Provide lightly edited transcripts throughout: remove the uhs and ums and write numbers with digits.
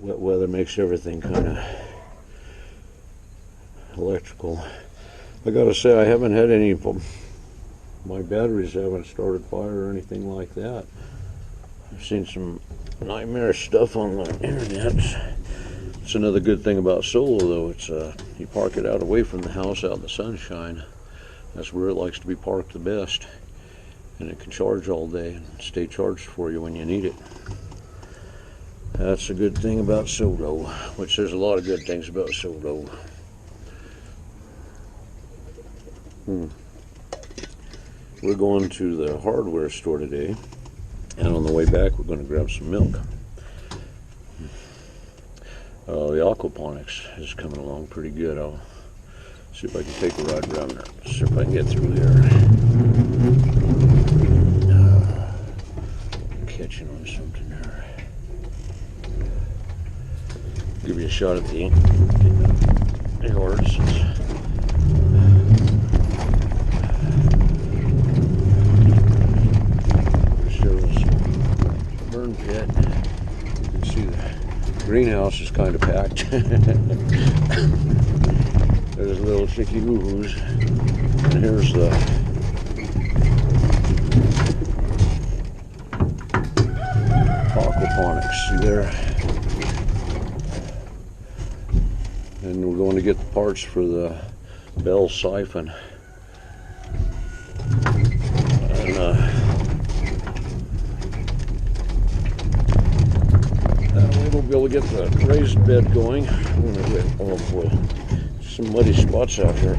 Wet weather makes everything kind of electrical. I gotta say, I haven't had any, my batteries haven't started fire or anything like that. I've seen some nightmarish stuff on the internet. It's another good thing about solar, though. It's you park it out away from the house, out in the sunshine. That's where it likes to be parked the best, and it can charge all day and stay charged for you when you need it. That's a good thing about solar, which there's a lot of good things about solar. We're going to the hardware store today, and on the way back we're going to grab some milk. The aquaponics is coming along pretty good. I'll see if I can take a ride around there, see if I can get through there. Catching on something there. Give you a shot at the yards. Pit. You can see the greenhouse is kind of packed. There's little chicky hoo-hoos, and here's the aquaponics. See there? And we're going to get the parts for the bell siphon. And we'll be able to get the raised bed going. Oh boy, some muddy spots out here.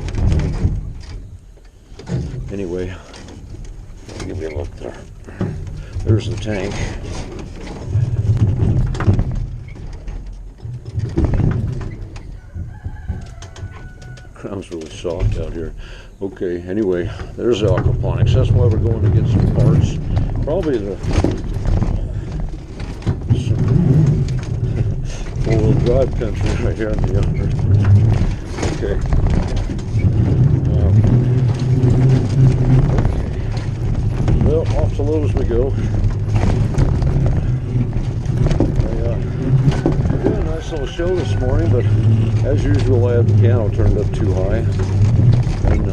Anyway, I'll give you a look there. There's the tank. Ground's really soft out here. Okay, anyway, there's the aquaponics. That's why we're going to get some parts. Probably the four-wheel drive country right here in the yard. Okay. Well, off to load as we go. Did a nice little show this morning, but as usual, I had the piano turned up too high, and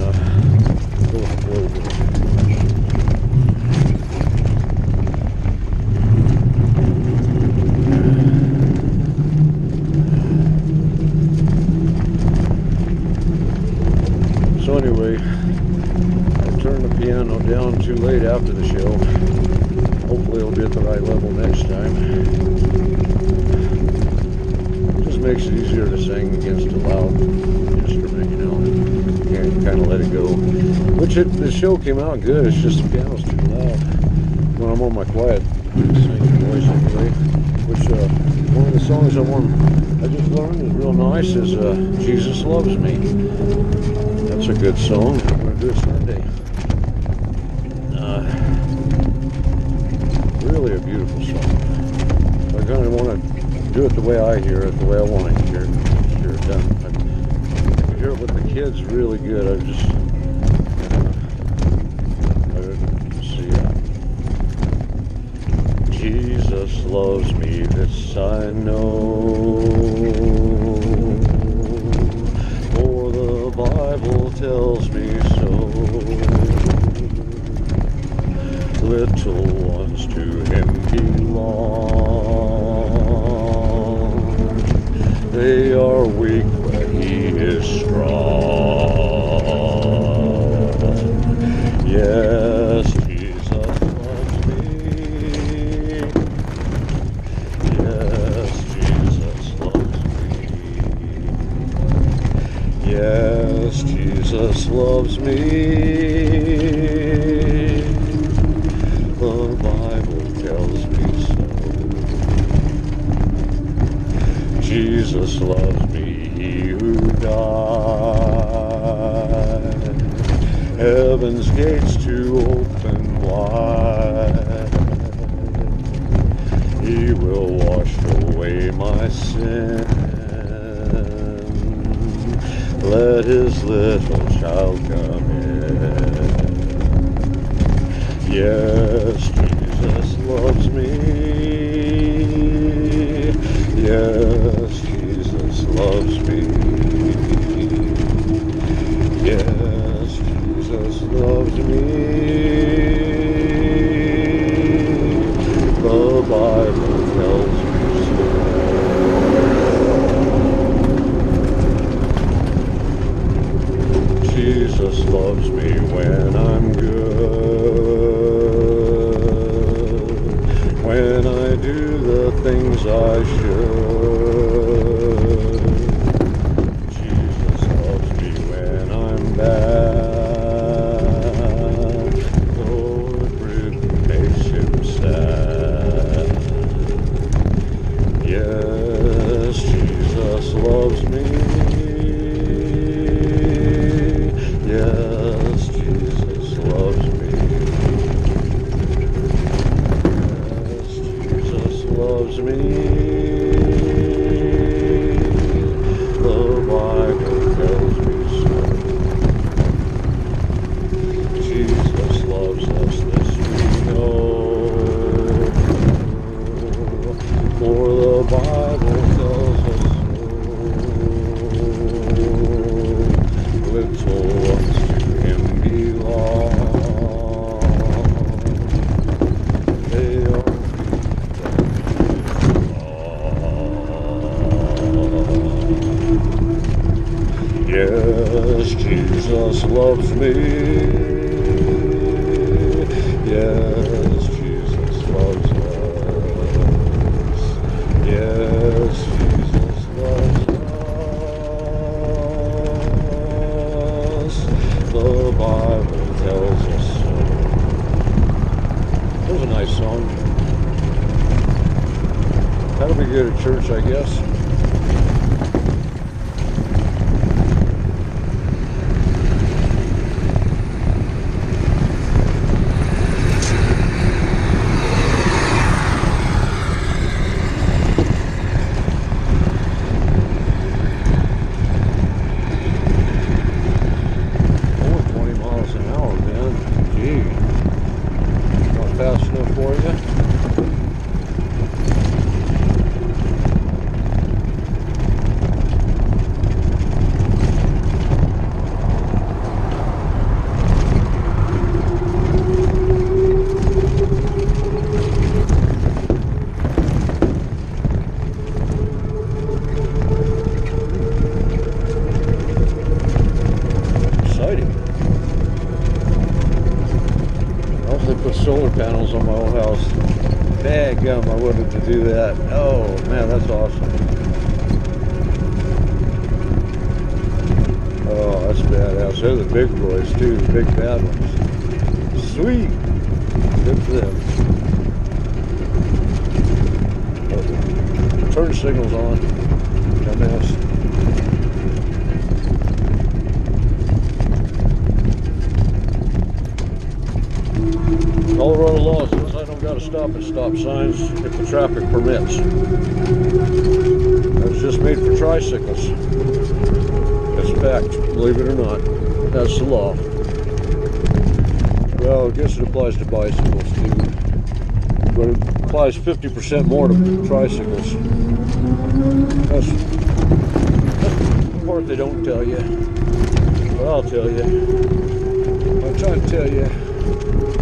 so anyway, I turned the piano down too late after the show. Hopefully it'll be at the right level next time. It just makes it easier to sing against a loud instrument, you know. You kind of let it go. The show came out good, it's just the piano's too loud. When I'm on my quiet singing voice anyway, which one of the songs I just learned is real nice is Jesus Loves Me. That's a good song. I'm going to do it Sunday. Really a beautiful song. I kind of want to do it the way I hear it, the way I want to hear it done. I hear it with the kids really good. Jesus loves me, this I know, for the Bible tells me so. Little ones to him belong, they are weak but he is strong. Yes, Jesus loves me. Yes, Jesus loves me. Yes, Jesus loves me. The Bible tells me so. Jesus loves me, he who died. Heaven's gates to open wide. He will wash away my sin. Let his little child come in. Yes, Jesus loves me. Yes, Jesus loves me. Yes, Jesus loves me. The Bible tells me so. Jesus loves me when I'm good. When I do the things I should. Jesus loves me when I'm bad, though it really makes him sad. Yes, Jesus loves me. Yes, Jesus loves me. Yes, Jesus loves me. The Bible tells me so. Jesus loves us, this we know. For the Bible tells us so. Little ones to him belong. They are yes, Jesus loves me. Yes, Jesus loves us. Yes, Jesus loves us. The Bible tells us so. That was a nice song. That'll be good at church, I guess. Fast enough for you? Exciting. I hope they put solar panels on my old house. Dadgum, I wanted to do that. Oh man, that's awesome. Oh, that's badass. They're the big boys too, the big bad ones. Sweet. Good for them. Oh, turn signals on. Dumbass. Colorado law says I don't got to stop at stop signs if the traffic permits. That's just made for tricycles. That's a fact, believe it or not. That's the law. Well, I guess it applies to bicycles too. But it applies 50% more to tricycles. That's the part they don't tell you. But I'll tell you. I'm trying to tell you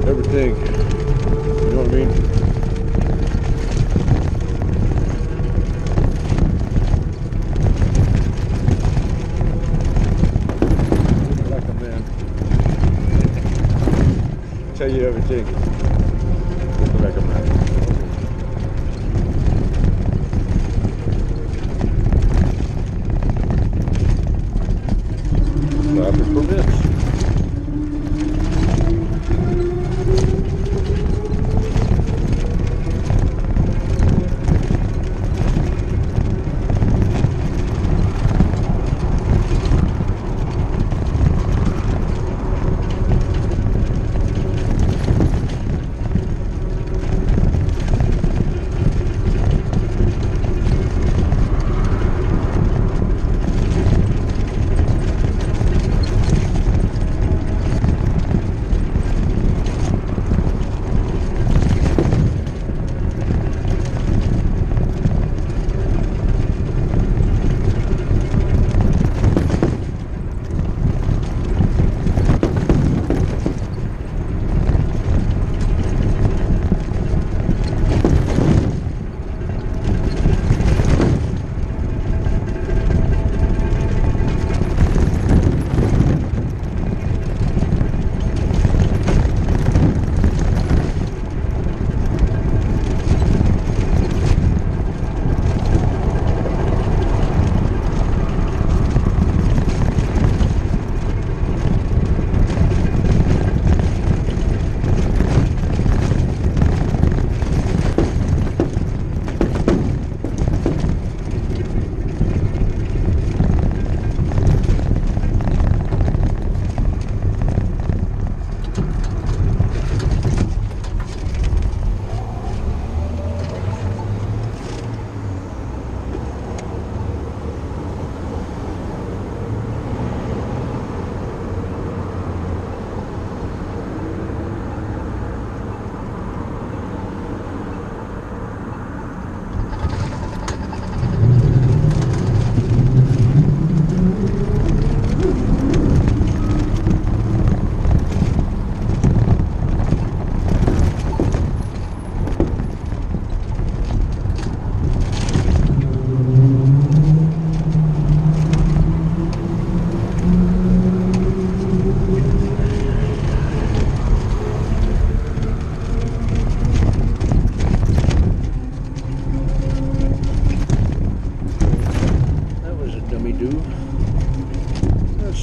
everything. You know what I mean? Like a man. Tell you everything. Like a man. Traffic permits.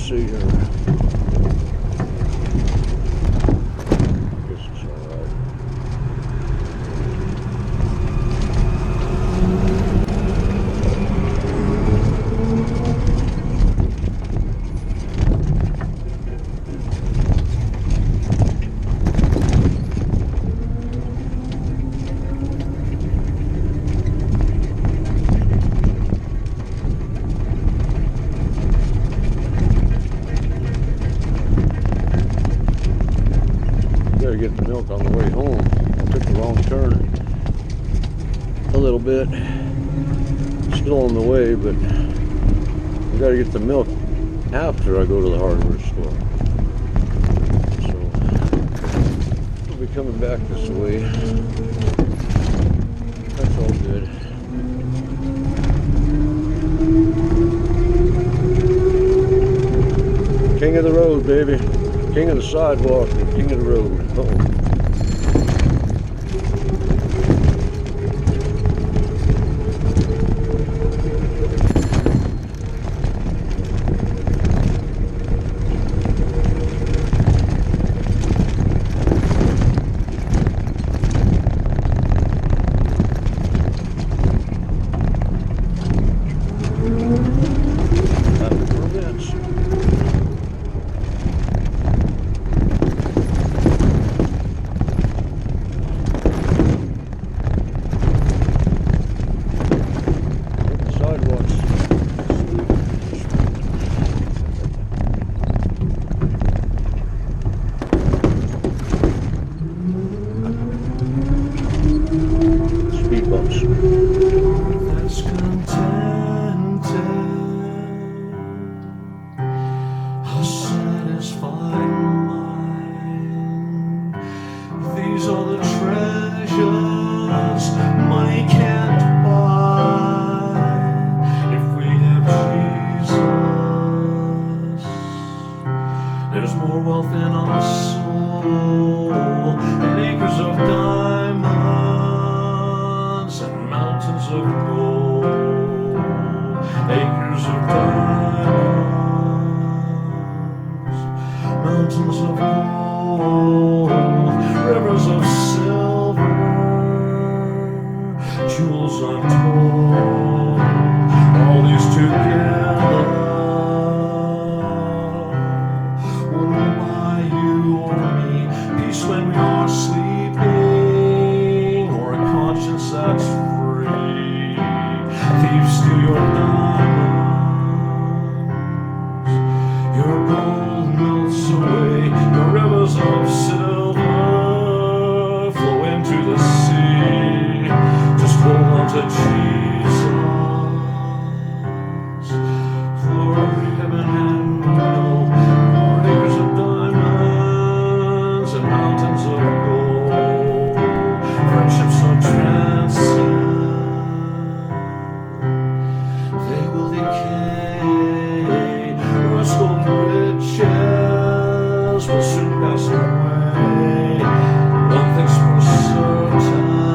see here. Guess it's alright. Gotta get the milk on the way home. I took the wrong turn a little bit. Still on the way, but I gotta get the milk after I go to the hardware store. So we'll be coming back this way. That's all good. King of the road, baby. King of the sidewalk, king of the road. Uh-oh. That's contented, a satisfied mind. These are the treasures money can't buy. If we have Jesus, there's more wealth in our soul and acres of diamonds and mountains of gold, acres of diamonds, mountains of gold, rivers of silver, jewels untold, all these together will buy you or me peace when we are sleeping, or a conscience that's free. Thieves steal your diamonds, your gold melts away, your rivers of silver flow into the sea. Just hold on to Jesus for heaven and hell, for acres of diamonds and mountains of gold, friendships so transcend, they will decay. Rust gold riches will soon pass away. One thing's for certain,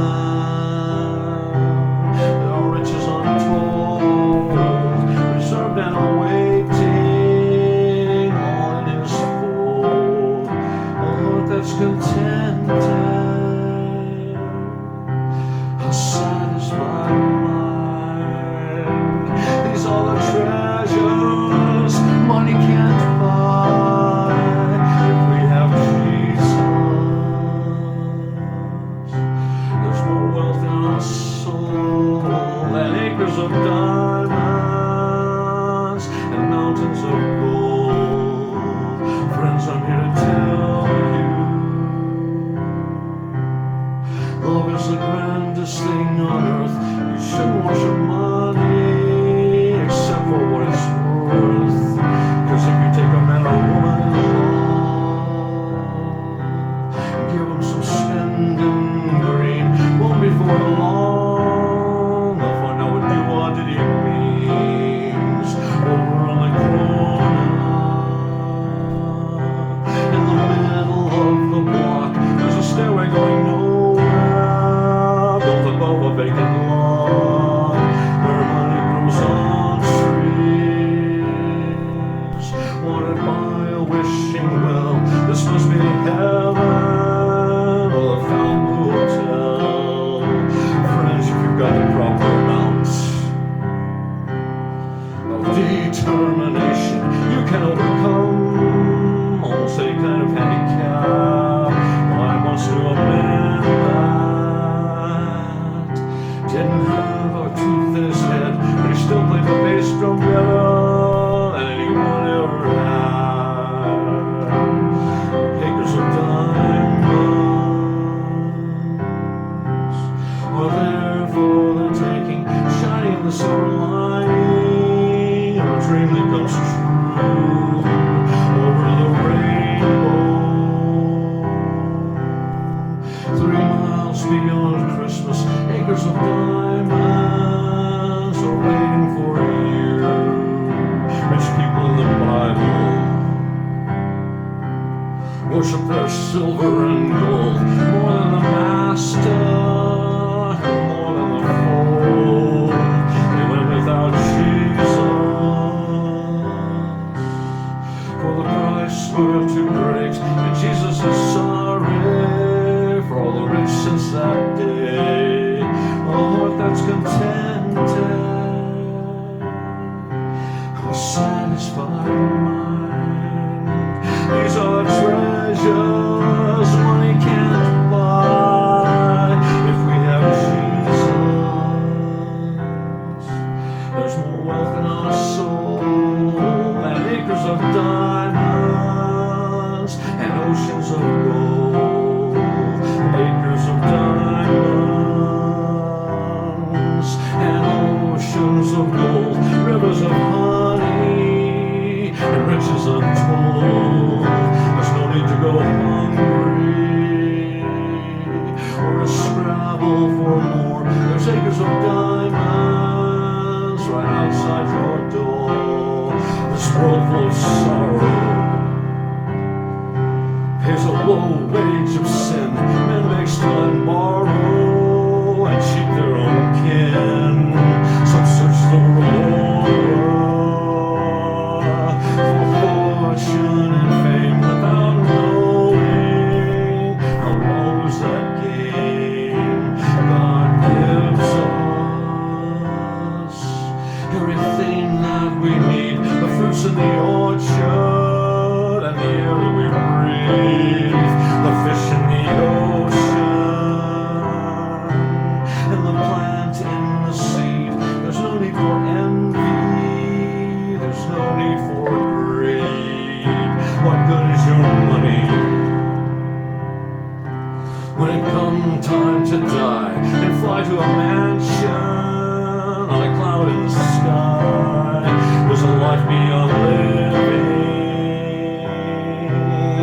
wanted by a wishing well. This must be heaven or the Fountain Hotel. Friends, if you've got the proper amount of determination, you can overcome almost any kind of handicap. I once knew a man that didn't have a tooth in his head, but he still played the bass drum better than anyone ever had. Acres of diamonds were there for the taking, shining in the silver lining of a dream that comes true over the rainbow. 3 miles beyond Christmas, acres of diamonds are waiting for you. Rich people in the Bible worship their silver and gold more than the master, more than the fold. They went without Jesus, for the price were too great, and Jesus is sorry for all the rich since that day. A heart that's contented, a satisfied mind. These are treasures money can't buy. If we have Jesus, there's more wealth in our soul than acres of diamonds and oceans of gold. Acres of diamonds and oceans of gold, rivers of honey and riches untold. There's no need to go hungry or to scrabble for more. There's acres of diamonds right outside your door. This world full of sorrow pays a low wage of sin. Men beg, steal, and borrow and cheat their own kin. Some search the world for fortune and fame without knowing how to lose that game. God gives us everything that we need, the fruits in the orchard and the air that we breathe, the fish in the ocean and the plant in the seed. There's no need for envy, there's no need for greed. What good is your money when it comes time to die and fly to a mansion on a cloud in the sky? There's a life beyond living,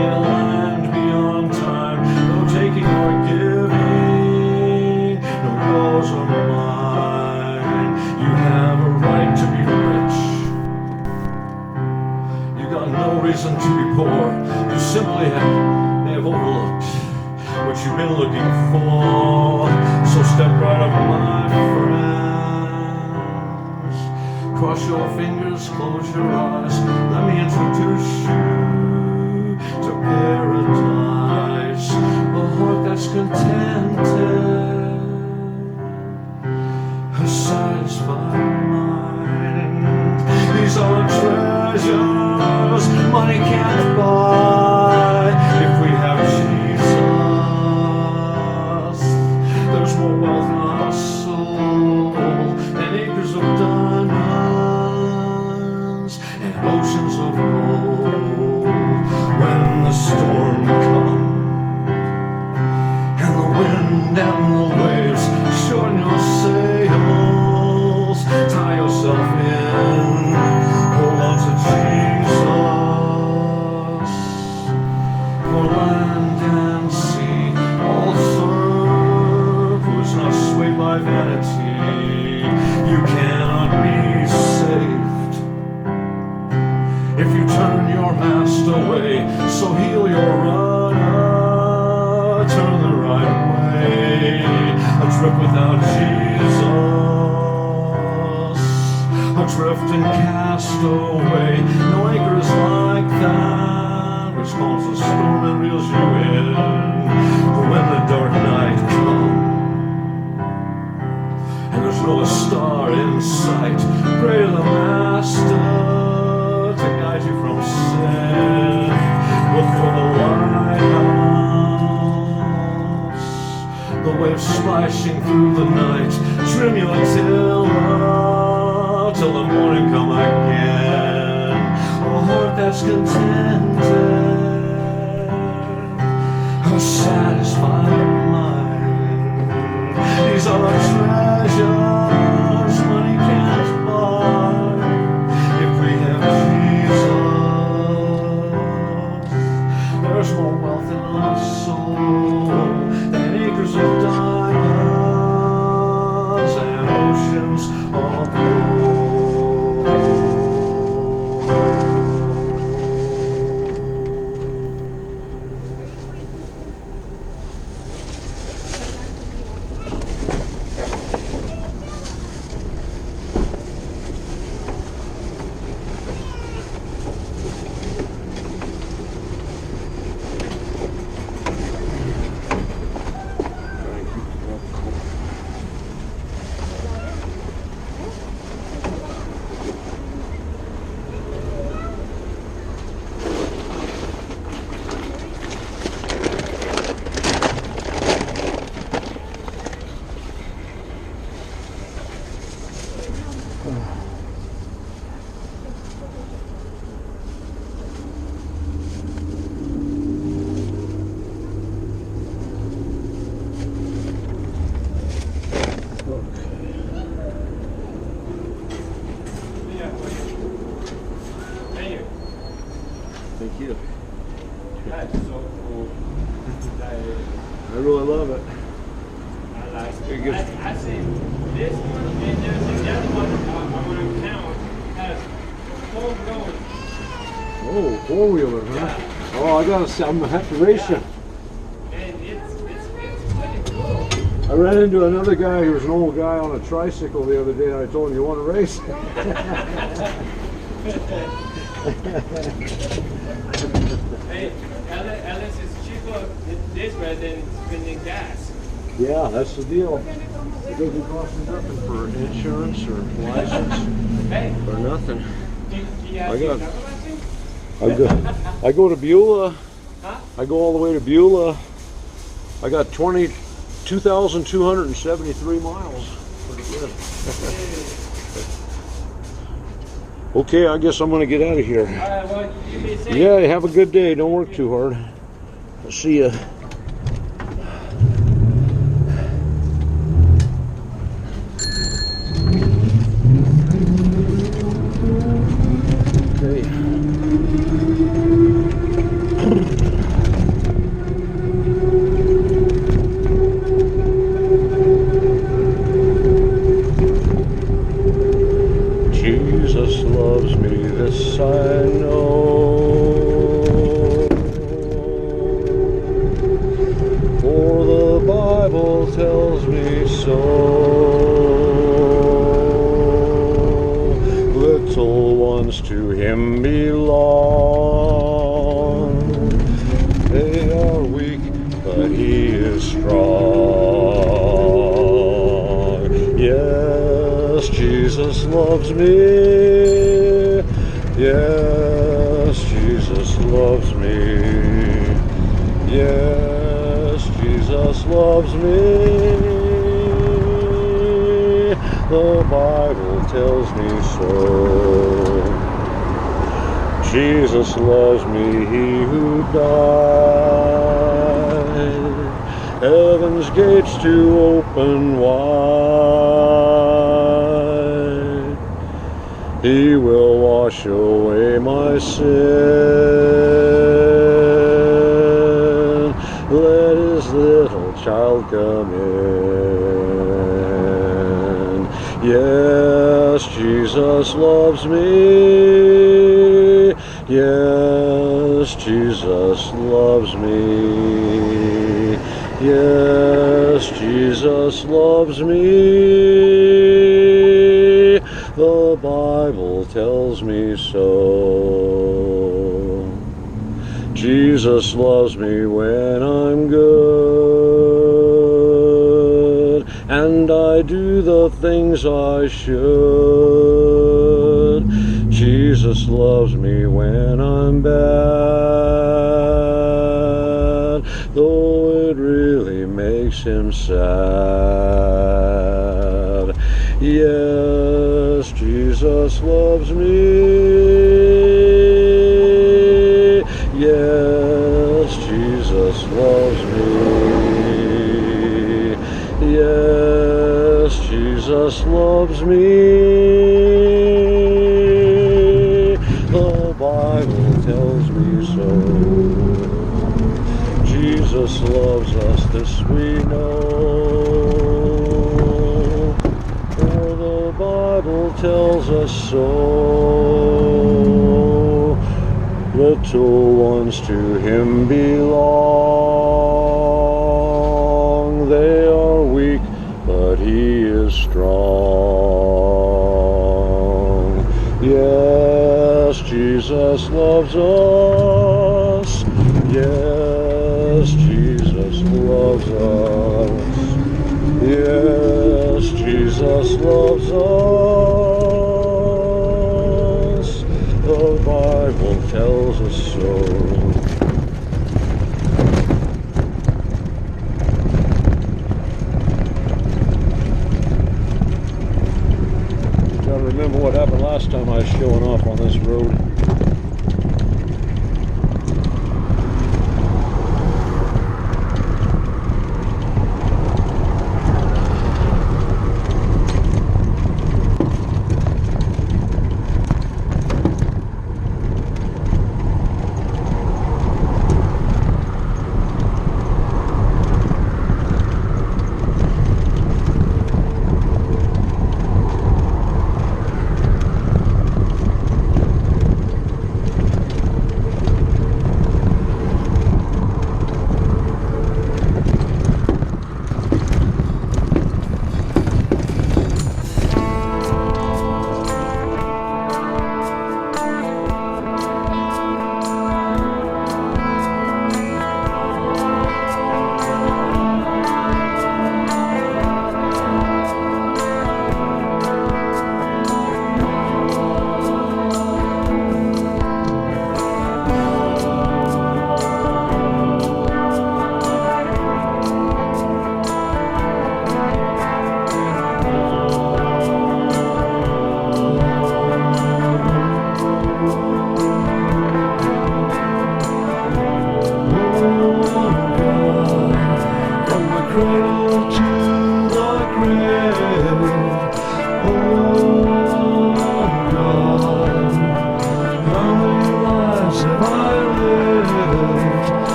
a land beyond time, no taking or giving, no yours or mine. You have a right to be rich, you got no reason to be poor. You simply may have overlooked what you've been looking for. So step right up, my friends. Cross your fingers, close your eyes. Let me introduce you to paradise. A heart that's contented, a satisfied mind. These are treasures money can't buy. If we have Jesus, there's more wealth in our soul than acres of diamonds and oceans of gold. When the storm comes and the wind and the waves, shorten your sails, tie yourself in, hold on to Jesus. For land and sea all serve, who is not swayed by vanity. You cannot be saved if you turn your mast away. So heal your rudder, turn the right way. A trip without Jesus, a adrift and cast away. No anchor is like that which calms the storm and reels you in. But when the dark night comes and there's no star in sight, pray to the Master to guide you from sin. Look for the lighthouse, the waves splashing through the night. Trim your tiller till the morning come again. A heart that's contented, a satisfied mind. These are our treasures money can't buy. If we have Jesus, there's more wealth in our soul than acres of diamonds and oceans of gold. Thank you. That's so cool. I really love it. I like It it. gets- I see this one and there's another one I'm going to count has 4 rows. Oh, four-wheeler, huh? Yeah. Oh, I'm gonna have to race you. And it's pretty cool. I ran into another guy who was an old guy on a tricycle the other day, and I told him, "You want to race?" Hey, Alice is cheaper this way than spending gas. Yeah, that's the deal. It doesn't cost you nothing for insurance or license Hey, or nothing. do you have I your got- driver license? I go to Beulah. Huh? I go all the way to Beulah. I got 22,273 miles. Pretty good. Okay, I guess I'm gonna get out of here. All right, well, you be safe. Yeah, have a good day. Don't work too hard. I'll see ya. Okay. Jesus loves me, this I know. For the Bible tells me so. Little ones to him belong. They are weak, but he is strong. Yes, Jesus loves me. Yes, Jesus loves me. Yes, Jesus loves me. The Bible tells me so. Jesus loves me, he who died. Heaven's gates to open wide. He will wash away my sin. Let his little child come in. Yes, Jesus loves me. Yes, Jesus loves me. Yes, Jesus loves me. The Bible tells me so. Jesus loves me when I'm good, and I do the things I should. Jesus loves me when I'm bad, though it really makes him sad. Yes, Jesus loves me. Yes, Jesus loves me. Yes, Jesus loves me. The Bible tells me so. Jesus loves us, this we know, for the Bible tells us so. Little ones to him belong. They are weak, but he is strong. Yes, Jesus loves us. Yes, Jesus loves us. Yes, Jesus loves us. The Bible tells us so. Gotta remember what happened last time I was showing off on this road.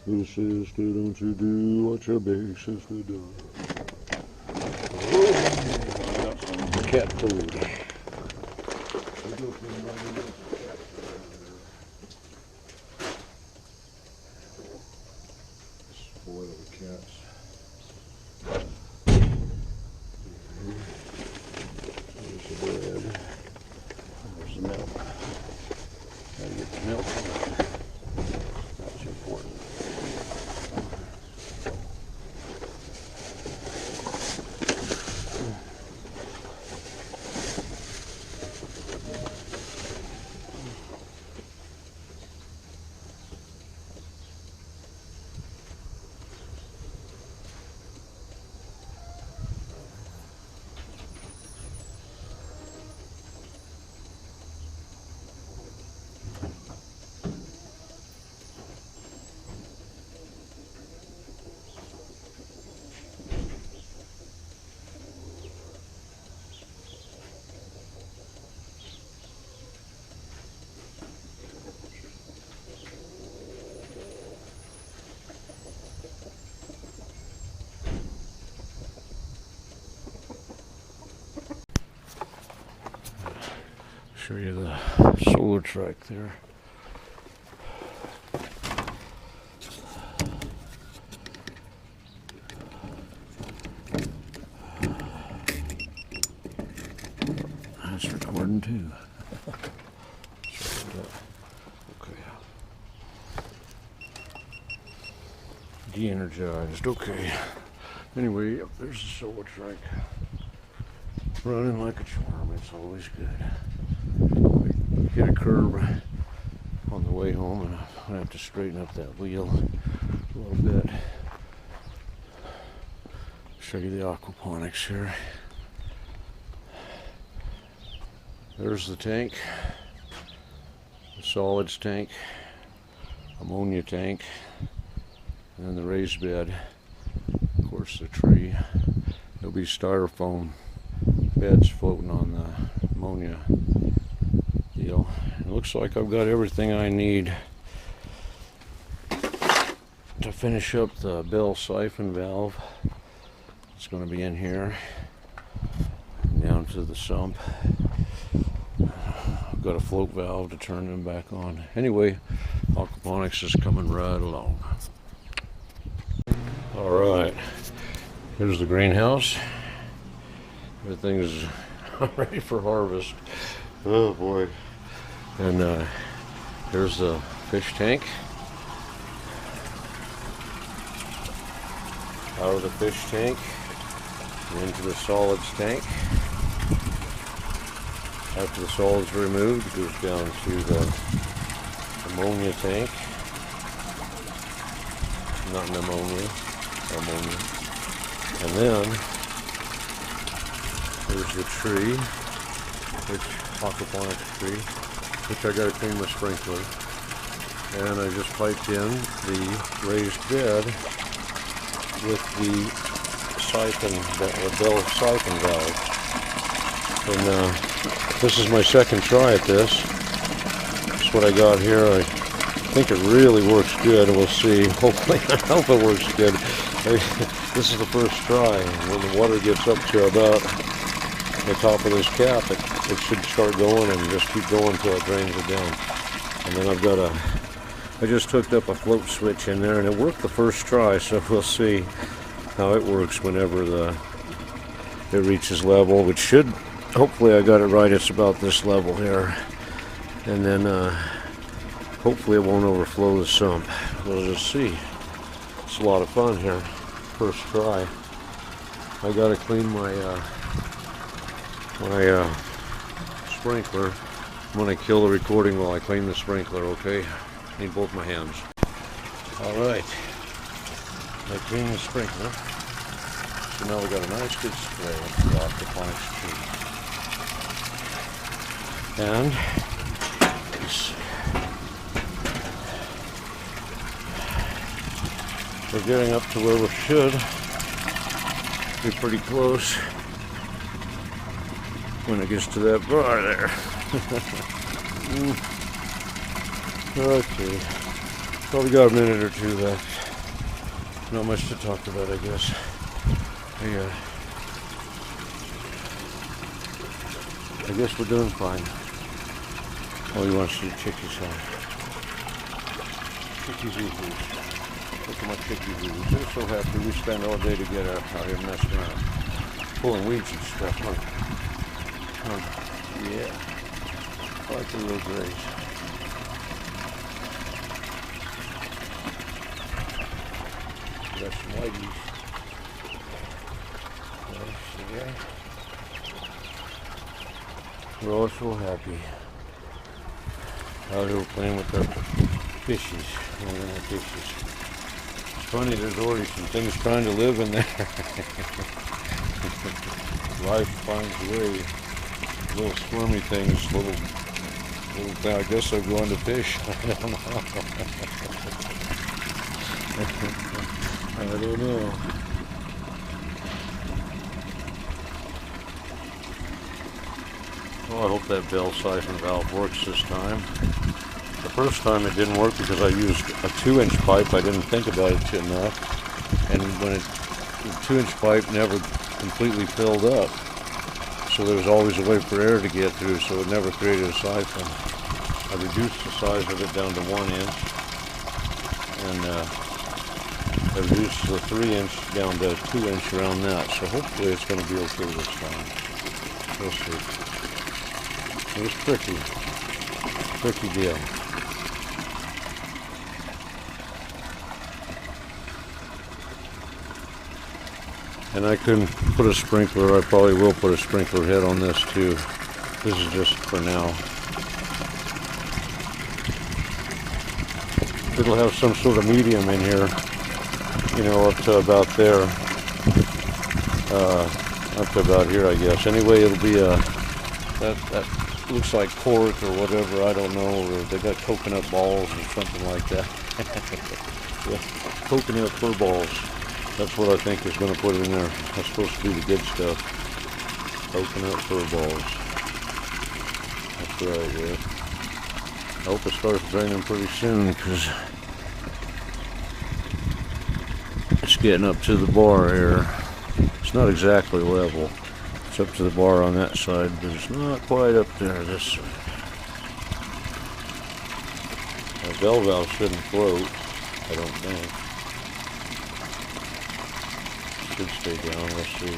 Little sister, don't you do what your big sister does. I got some cat food. Spoil the cats. There's the bread. There's the milk. Gotta get the milk. That's important. Show you the solar trike there. That's recording too. Okay. De-energized. Okay. Anyway, yep, there's the solar trike. Running like a charm. It's always good. I hit a curb on the way home, and I have to straighten up that wheel a little bit. Show you the aquaponics here. There's the tank, the solids tank, ammonia tank, and then the raised bed. Of course, the tree. There'll be styrofoam beds floating on the ammonia deal. It looks like I've got everything I need to finish up the bell siphon valve. It's going to be in here, down to the sump. I've got a float valve to turn them back on. Anyway, aquaponics is coming right along. All right, here's the greenhouse. Everything's ready for harvest. Oh boy. And here's the fish tank. Out of the fish tank into the solids tank. After the solids are removed, it goes down to the ammonia tank. Not an ammonia. And then there's the tree, aquaponics tree, which I got to clean my sprinkler. And I just piped in the raised bed with the siphon, the bell siphon valve. And this is my second try at this. That's what I got here. I think it really works good. We'll see. Hopefully, I hope it works good. This is the first try. When the water gets up to about the top of this cap, it should start going and just keep going until it drains it down. And then I just hooked up a float switch in there, and it worked the first try, so we'll see how it works whenever it reaches level, which should, hopefully I got it right, it's about this level here. And then hopefully it won't overflow the sump. We'll just see. It's a lot of fun here. First try. I gotta clean my sprinkler. I'm gonna kill the recording while I clean the sprinkler, okay? Need both my hands. Alright. I clean the sprinkler. So now we got a nice good spray of the aquaponics tree. And we're getting up to where we should be pretty close when it gets to that bar there. Okay. Probably got a minute or two left. Not much to talk about, I guess. Yeah. I guess we're doing fine. Oh, you want to see chickies, huh? Chickies equals. Look at my chickies equals. They're so happy. We spend all day together out here messing around. Pulling weeds and stuff, huh? Yeah. I like the little grays. Got some whiteys. Yeah. We're all so happy. Out here playing with our fishies. It's funny, there's already some things trying to live in there. Life finds a way. Little squirmy things, little I guess they're going to fish. I don't know. I don't know. Well, I hope that bell siphon valve works this time. The first time it didn't work because I used a 2-inch pipe. I didn't think about it enough. And when the 2-inch pipe never completely filled up. so there was always a way for air to get through, so it never created a siphon. I reduced the size of it down to 1 inch, and I reduced the 3-inch down to 2-inch around that, so hopefully it's going to be okay this time. We'll see. It was tricky deal. And I couldn't put a sprinkler. I probably will put a sprinkler head on this too. This is just for now. It'll have some sort of medium in here, you know, up to about there. Up to about here, I guess. Anyway, it'll be that looks like cork or whatever, I don't know, or they got coconut balls or something like that. Yeah, coconut fur balls. That's what I think is going to put in there. That's supposed to be the good stuff. Coconut fur balls. That's right, yeah. I hope it starts draining pretty soon, because it's getting up to the bar here. It's not exactly level. It's up to the bar on that side, but it's not quite up there this side. The bell valve shouldn't float, I don't think. Should stay down, let's see.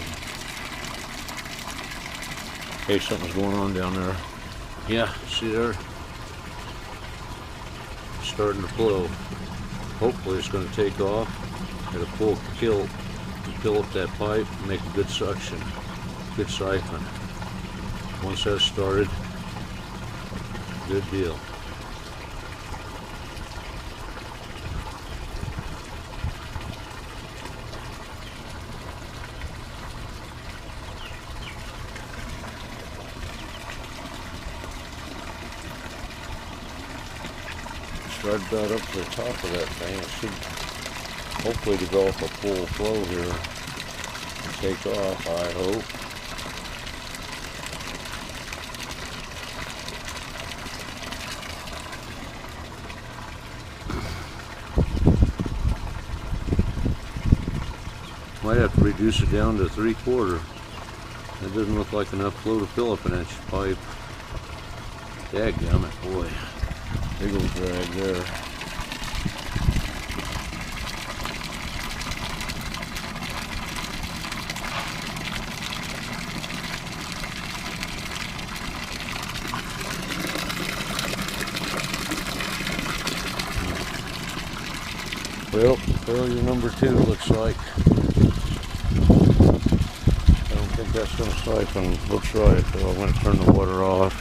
Hey, something's going on down there. Yeah, see there? It's starting to flow. Hopefully it's going to take off. It'll fill up that pipe and make a good suction, good siphon. Once that's started, good deal. Right about up to the top of that thing. It should hopefully develop a full flow here and take off, I hope. Might have to reduce it down to 3/4. That doesn't look like enough flow to fill up an inch pipe. Dadgummit, boy. Big old drag there. Well, failure number 2 looks like. I don't think that's going to siphon. Looks right, though. I'm going to turn the water off.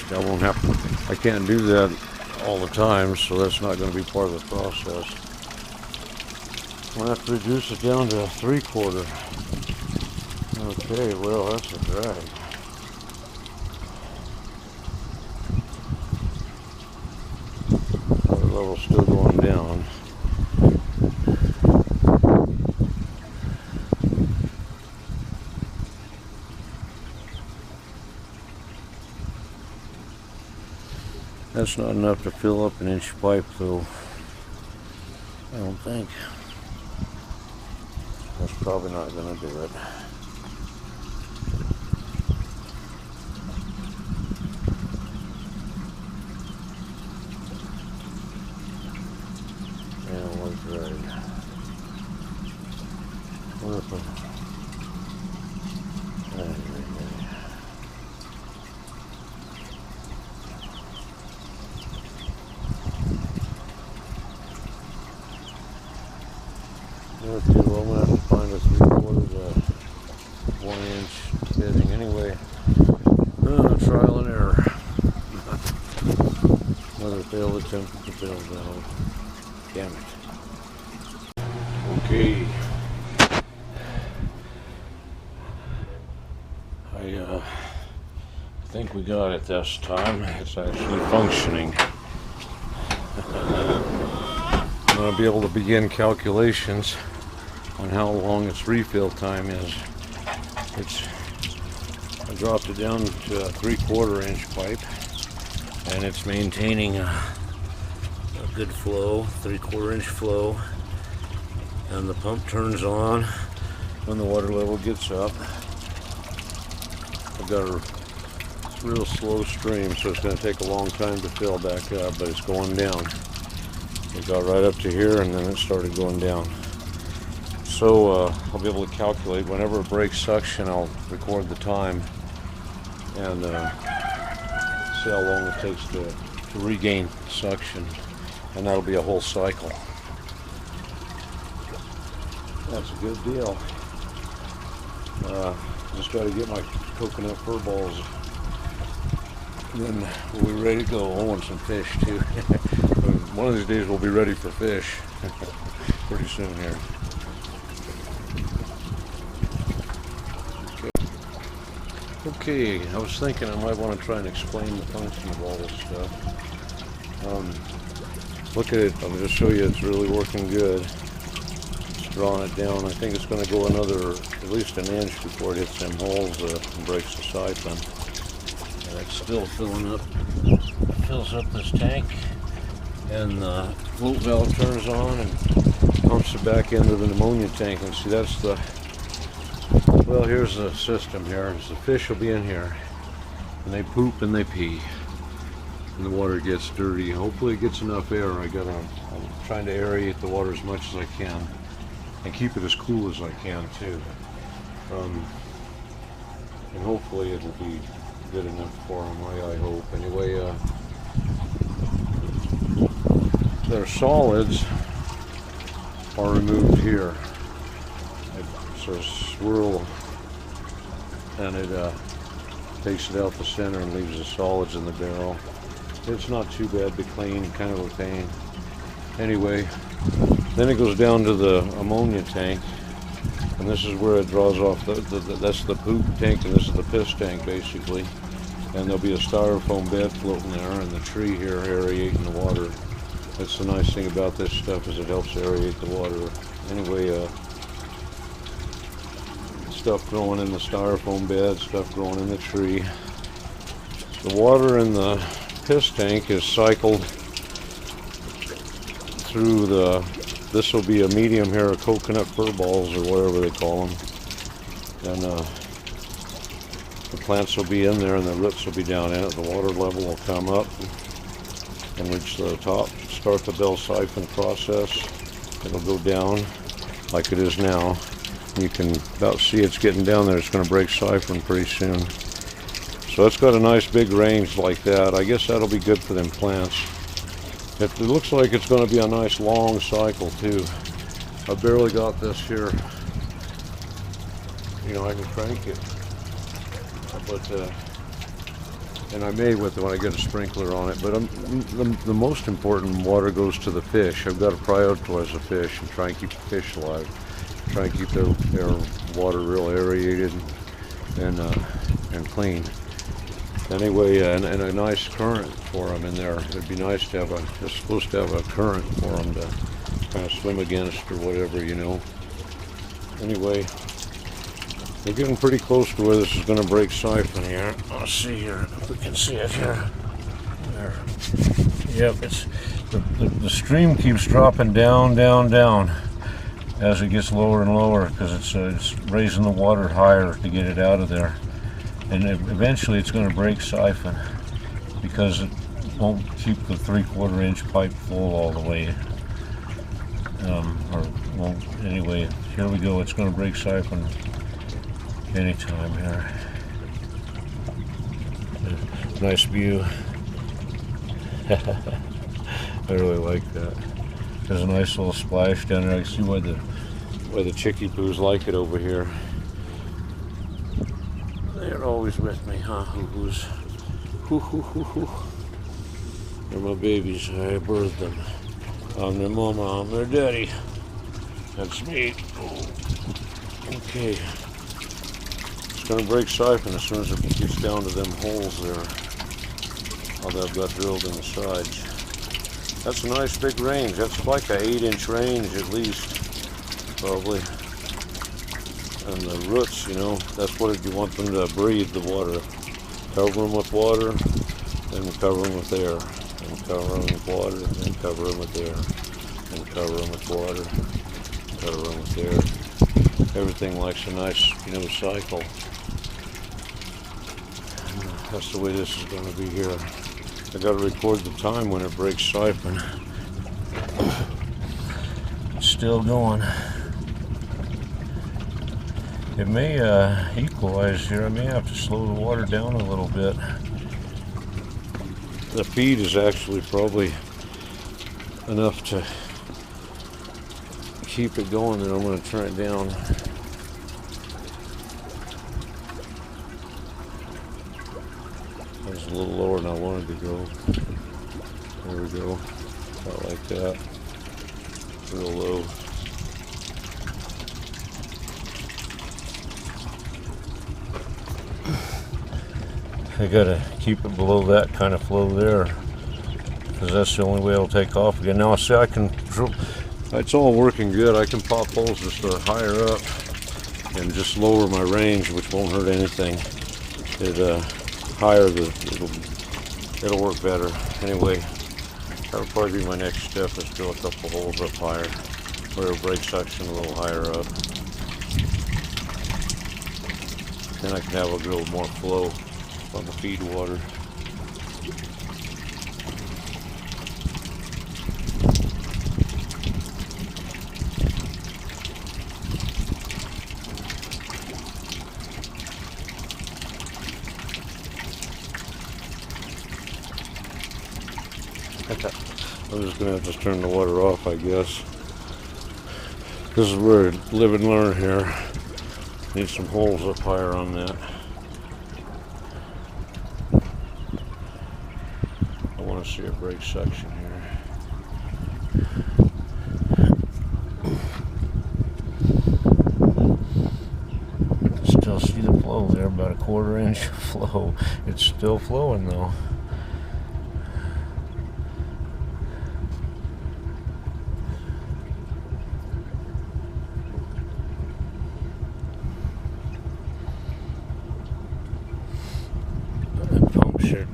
I won't have to. I can't do that all the time, so that's not going to be part of the process. I'm going to have to reduce it down to 3/4. Okay, well, that's a drag. Water level's still going down. That's not enough to fill up an inch pipe, though. I don't think. That's probably not going to do it. Yeah, it was right. Wonderful. Okay, well, I'm going to have to find a 3/4 to 1 inch bedding anyway. Trial and error. Another failed attempt at the bell valve. Damn it. Okay. I think we got it this time. It's actually functioning. I'm going to be able to begin calculations on how long its refill time is. I dropped it down to a 3/4 inch pipe, and it's maintaining a good flow, 3/4 inch flow, and the pump turns on when the water level gets up. I've got a real slow stream, so it's going to take a long time to fill back up, but it's going down. It got right up to here and then it started going down. So I'll be able to calculate whenever it breaks suction. I'll record the time and see how long it takes to regain suction, and that'll be a whole cycle. That's a good deal. Just got to get my coconut fur balls, and then we'll be ready to go. Oh, and some fish too. One of these days we'll be ready for fish pretty soon here. Okay, I was thinking I might want to try and explain the function of all this stuff. Look at it, I'll just show you it's really working good. It's drawing it down. I think it's going to go another, at least an inch before it hits them holes and breaks the siphon. And it's still filling up, fills up this tank, and the float valve turns on and pumps it back into the ammonia tank. And see, that's the, well, here's the system here. The fish will be in here, and they poop and they pee, and the water gets dirty. Hopefully it gets enough air. I'm trying to aerate the water as much as I can and keep it as cool as I can too. And hopefully it'll be good enough for them, I hope. Anyway, their solids are removed here. It's a swirl, and it takes it out the center and leaves the solids in the barrel. It's not too bad to clean, kind of a pain. Anyway, then it goes down to the ammonia tank, and this is where it draws off. That's the poop tank, and this is the piss tank basically. And there'll be a styrofoam bed floating there, and the tree here aerating the water. That's the nice thing about this stuff, is it helps aerate the water. Anyway, stuff growing in the styrofoam bed, stuff growing in the tree. The water in the piss tank is cycled through this will be a medium here of coconut fur balls, or whatever they call them. And the plants will be in there, and the roots will be down in it. The water level will come up and reach the top, start the bell siphon process. It'll go down like it is now. You can about see it's getting down there. It's going to break siphon pretty soon. So it's got a nice big range like that. I guess that'll be good for them plants. It looks like it's going to be a nice long cycle too. I barely got this here. You know, I can crank it, but and I may with it when I get a sprinkler on it. But the most important water goes to the fish. I've got to prioritize the fish and try and keep the fish alive. Try and keep their water real aerated and clean. Anyway, and a nice current for them in there. It'd be nice to have it's supposed to have a current for them to kind of swim against or whatever, you know. Anyway, we're getting pretty close to where this is going to break siphon here. Let's see here if we can see it here. There. Yep, it's the stream keeps dropping down, down, down as it gets lower and lower, because it's raising the water higher to get it out of there. And eventually it's going to break siphon, because it won't keep the 3/4 inch pipe full all the way. Or won't. Anyway, here we go. It's going to break siphon anytime here. Nice view. I really like that. There's a nice little splash down there. I can see why the chickie poos like it over here. They're always with me, huh? Hoo-hoos. Hoo-hoo-hoo-hoo. They're my babies. I birthed them. I'm their mama. I'm their daddy. That's me. Okay. It's going to break siphon as soon as it gets down to them holes there. All that I've got drilled in the sides. That's a nice big range. That's like an 8-inch range at least, probably. And the roots, you know, that's what you want them to breathe, the water. Cover them with water, then cover them with air. And cover them with water, then cover them with air. And cover them with water, cover them with air. Everything likes a nice, you know, cycle. That's the way this is going to be here. I got to record the time when it breaks siphon. It's still going. It may equalize here. I may have to slow the water down a little bit. The feed is actually probably enough to keep it going, and I'm going to turn it down. That was a little lower than I wanted to go. There we go. About like that. Real low. I gotta keep it below that kind of flow there, because that's the only way it'll take off again. Now see, I can drill. It's all working good. I can pop holes just higher up and just lower my range, which won't hurt anything. It higher it'll work better. Anyway, that'll probably be my next step, is drill a couple holes up higher, where it breaks suction a little higher up. Then I can have a little more flow on the feed water. I'm just gonna have to turn the water off, I guess. This is where I live and learn here. Need some holes up higher on that. I want to see it break suction here. Still see the flow there, about a 1/4 inch flow. It's still flowing though.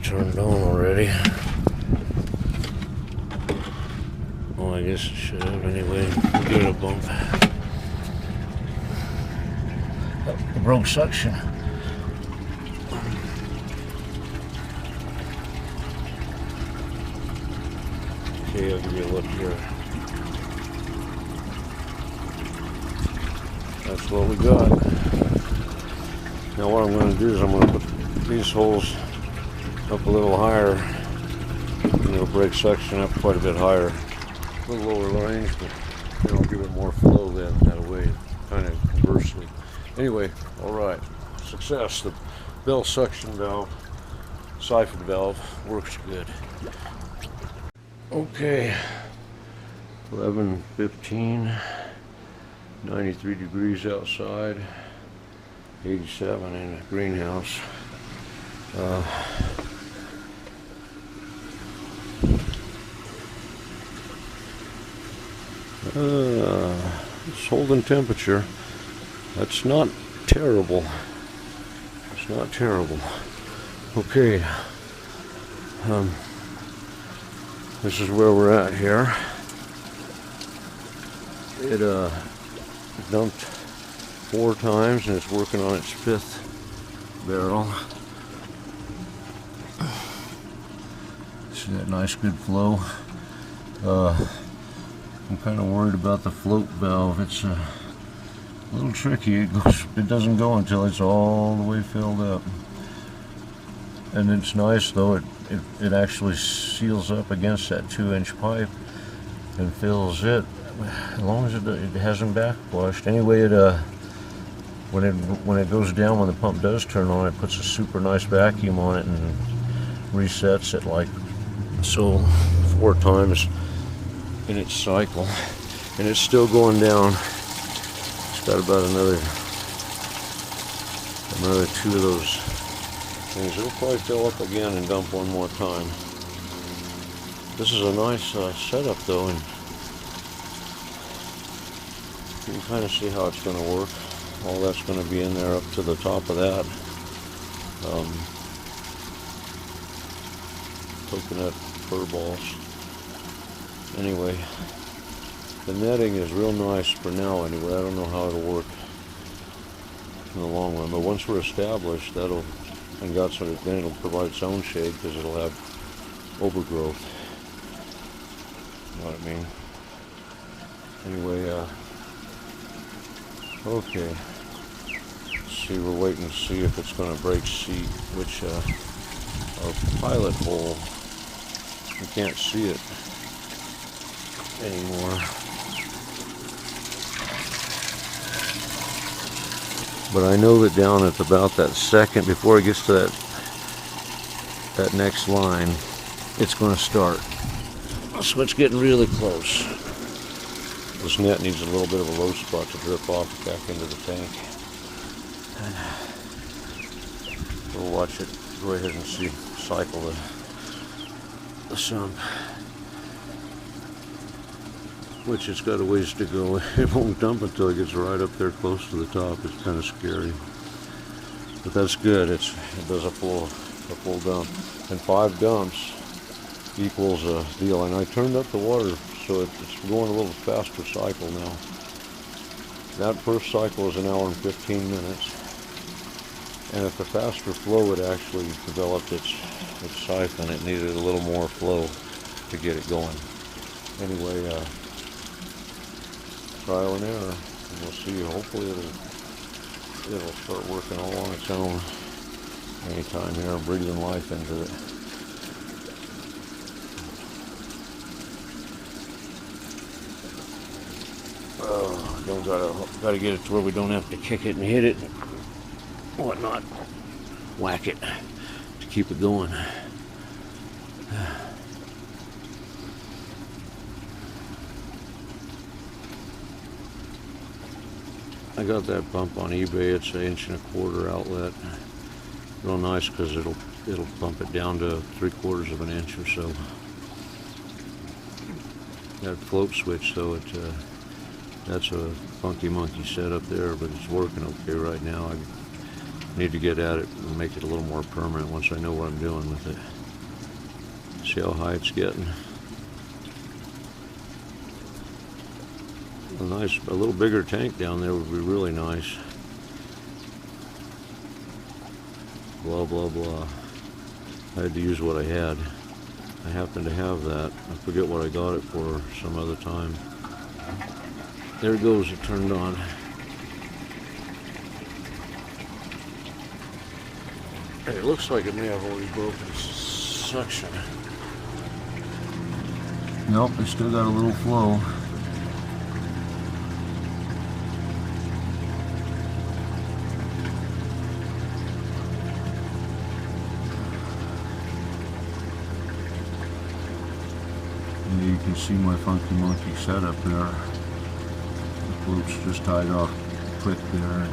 Turned on already. Well, I guess it should have anyway. We'll give it a bump. It broke suction. Okay, I'll give you a look here. That's what we got. Now what I'm going to do is I'm going to put these holes up a little higher, and it'll break suction up quite a bit higher. A little lower range, but it'll give it more flow then, that way, kind of conversely. Anyway, alright, success. The bell suction valve, siphon valve, works good. Okay, 11:15, 93 degrees outside, 87 in the greenhouse. It's holding temperature. That's not terrible. It's not terrible. Okay. This is where we're at here. It dumped 4 times and it's working on its 5th barrel. See that nice good flow? I'm kind of worried about the float valve. It's a little tricky. It doesn't go until it's all the way filled up. And it's nice though, it actually seals up against that 2-inch pipe and fills it, as long as it hasn't backflushed. Anyway, when it goes down, when the pump does turn on, it puts a super nice vacuum on it and resets it like so 4 times in its cycle, and it's still going down. It's got about another 2 of those things. It'll probably fill up again and dump 1 more time. This is a nice setup though, and you can kind of see how it's going to work. All that's going to be in there up to the top of that. Coconut fur balls. Anyway, the netting is real nice for now anyway. I don't know how it'll work in the long run, but once we're established, that'll and then it'll provide its own shade because it'll have overgrowth. You know what I mean? Anyway, okay. Let's see, we're waiting to see if it's going to break seat, which our pilot hole, you can't see it anymore. But I know that down at about that second, before it gets to that next line, it's going to start. So it's getting really close. This net needs a little bit of a low spot to drip off back into the tank. We'll watch it go ahead and cycle the sump. Which it's got a ways to go. It won't dump until it gets right up there close to the top. It's kind of scary. But that's good. It does a full dump. And 5 dumps equals a deal. And I turned up the water so it's going a little faster cycle now. That first cycle is 1 hour and 15 minutes. And at the faster flow, it actually developed its siphon. It needed a little more flow to get it going. Anyway, trial and error. And we'll see. Hopefully it'll start working all on its own anytime here, breathing life into it. Gotta get it to where we don't have to kick it and hit it and whatnot. Whack it to keep it going. I got that pump on eBay. It's an 1.25 inch outlet. Real nice because it'll pump it down to 3/4 of an inch or so. That float switch though, that's a funky monkey setup there, but it's working okay right now. I need to get at it and make it a little more permanent once I know what I'm doing with it. See how high it's getting. A little bigger tank down there would be really nice. Blah, blah, blah. I had to use what I had. I happen to have that. I forget what I got it for some other time. There it goes, it turned on. It looks like it may have already broken suction. Nope, it's still got a little flow. You can see my funky monkey setup there. The float's just tied off quick there.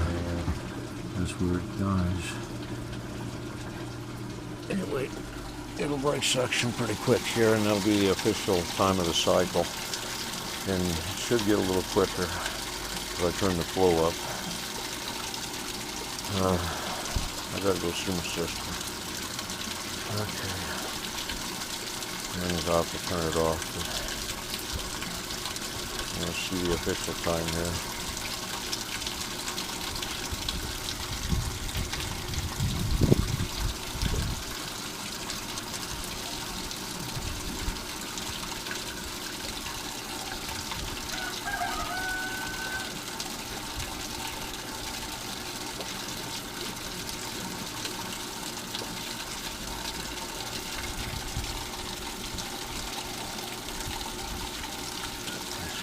That's where it dies. Anyway, it'll break suction pretty quick here, and that'll be the official time of the cycle. And it should get a little quicker if I turn the flow up. I gotta go see my sister. Okay. And I'll have to turn it off. Let's see the official time here.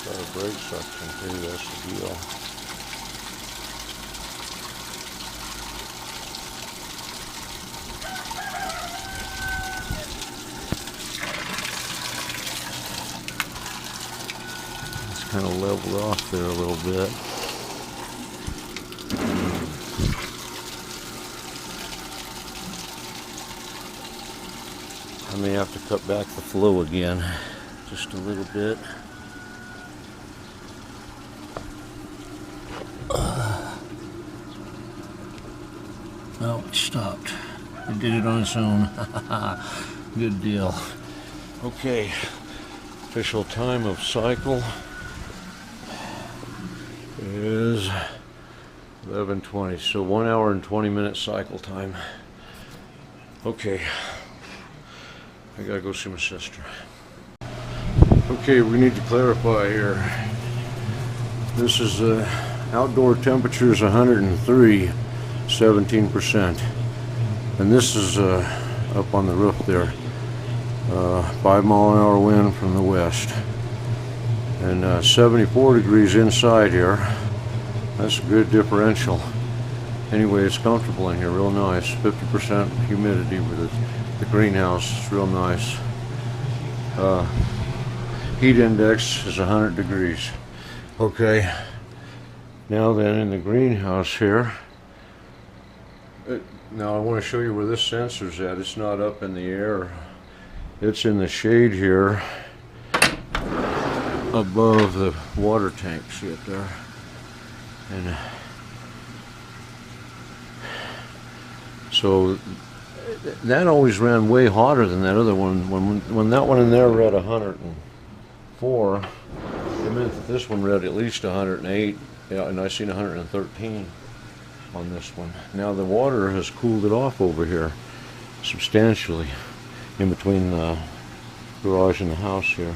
Got a brake suction too, that's the deal. It's kind of leveled off there a little bit. I may have to cut back the flow again, just a little bit. Well, it stopped. It did it on its own. Good deal. Okay, official time of cycle is 11:20. So 1 hour and 20 minute cycle time. Okay, I gotta go see my sister. Okay, we need to clarify here. This is outdoor temperature is 103, 17%. And this is up on the roof there. 5-mile-an-hour wind from the west. And 74 degrees inside here. That's a good differential. Anyway, it's comfortable in here, real nice. 50% humidity with the greenhouse, it's real nice. Heat index is 100 degrees. Okay, now then in the greenhouse here, now I want to show you where this sensor's at. It's not up in the air. It's in the shade here above the water tank. See it there? And so that always ran way hotter than that other one. When that one in there read 104, it meant that this one read at least 108. Yeah, and I seen 113 on this one. Now the water has cooled it off over here substantially in between the garage and the house here.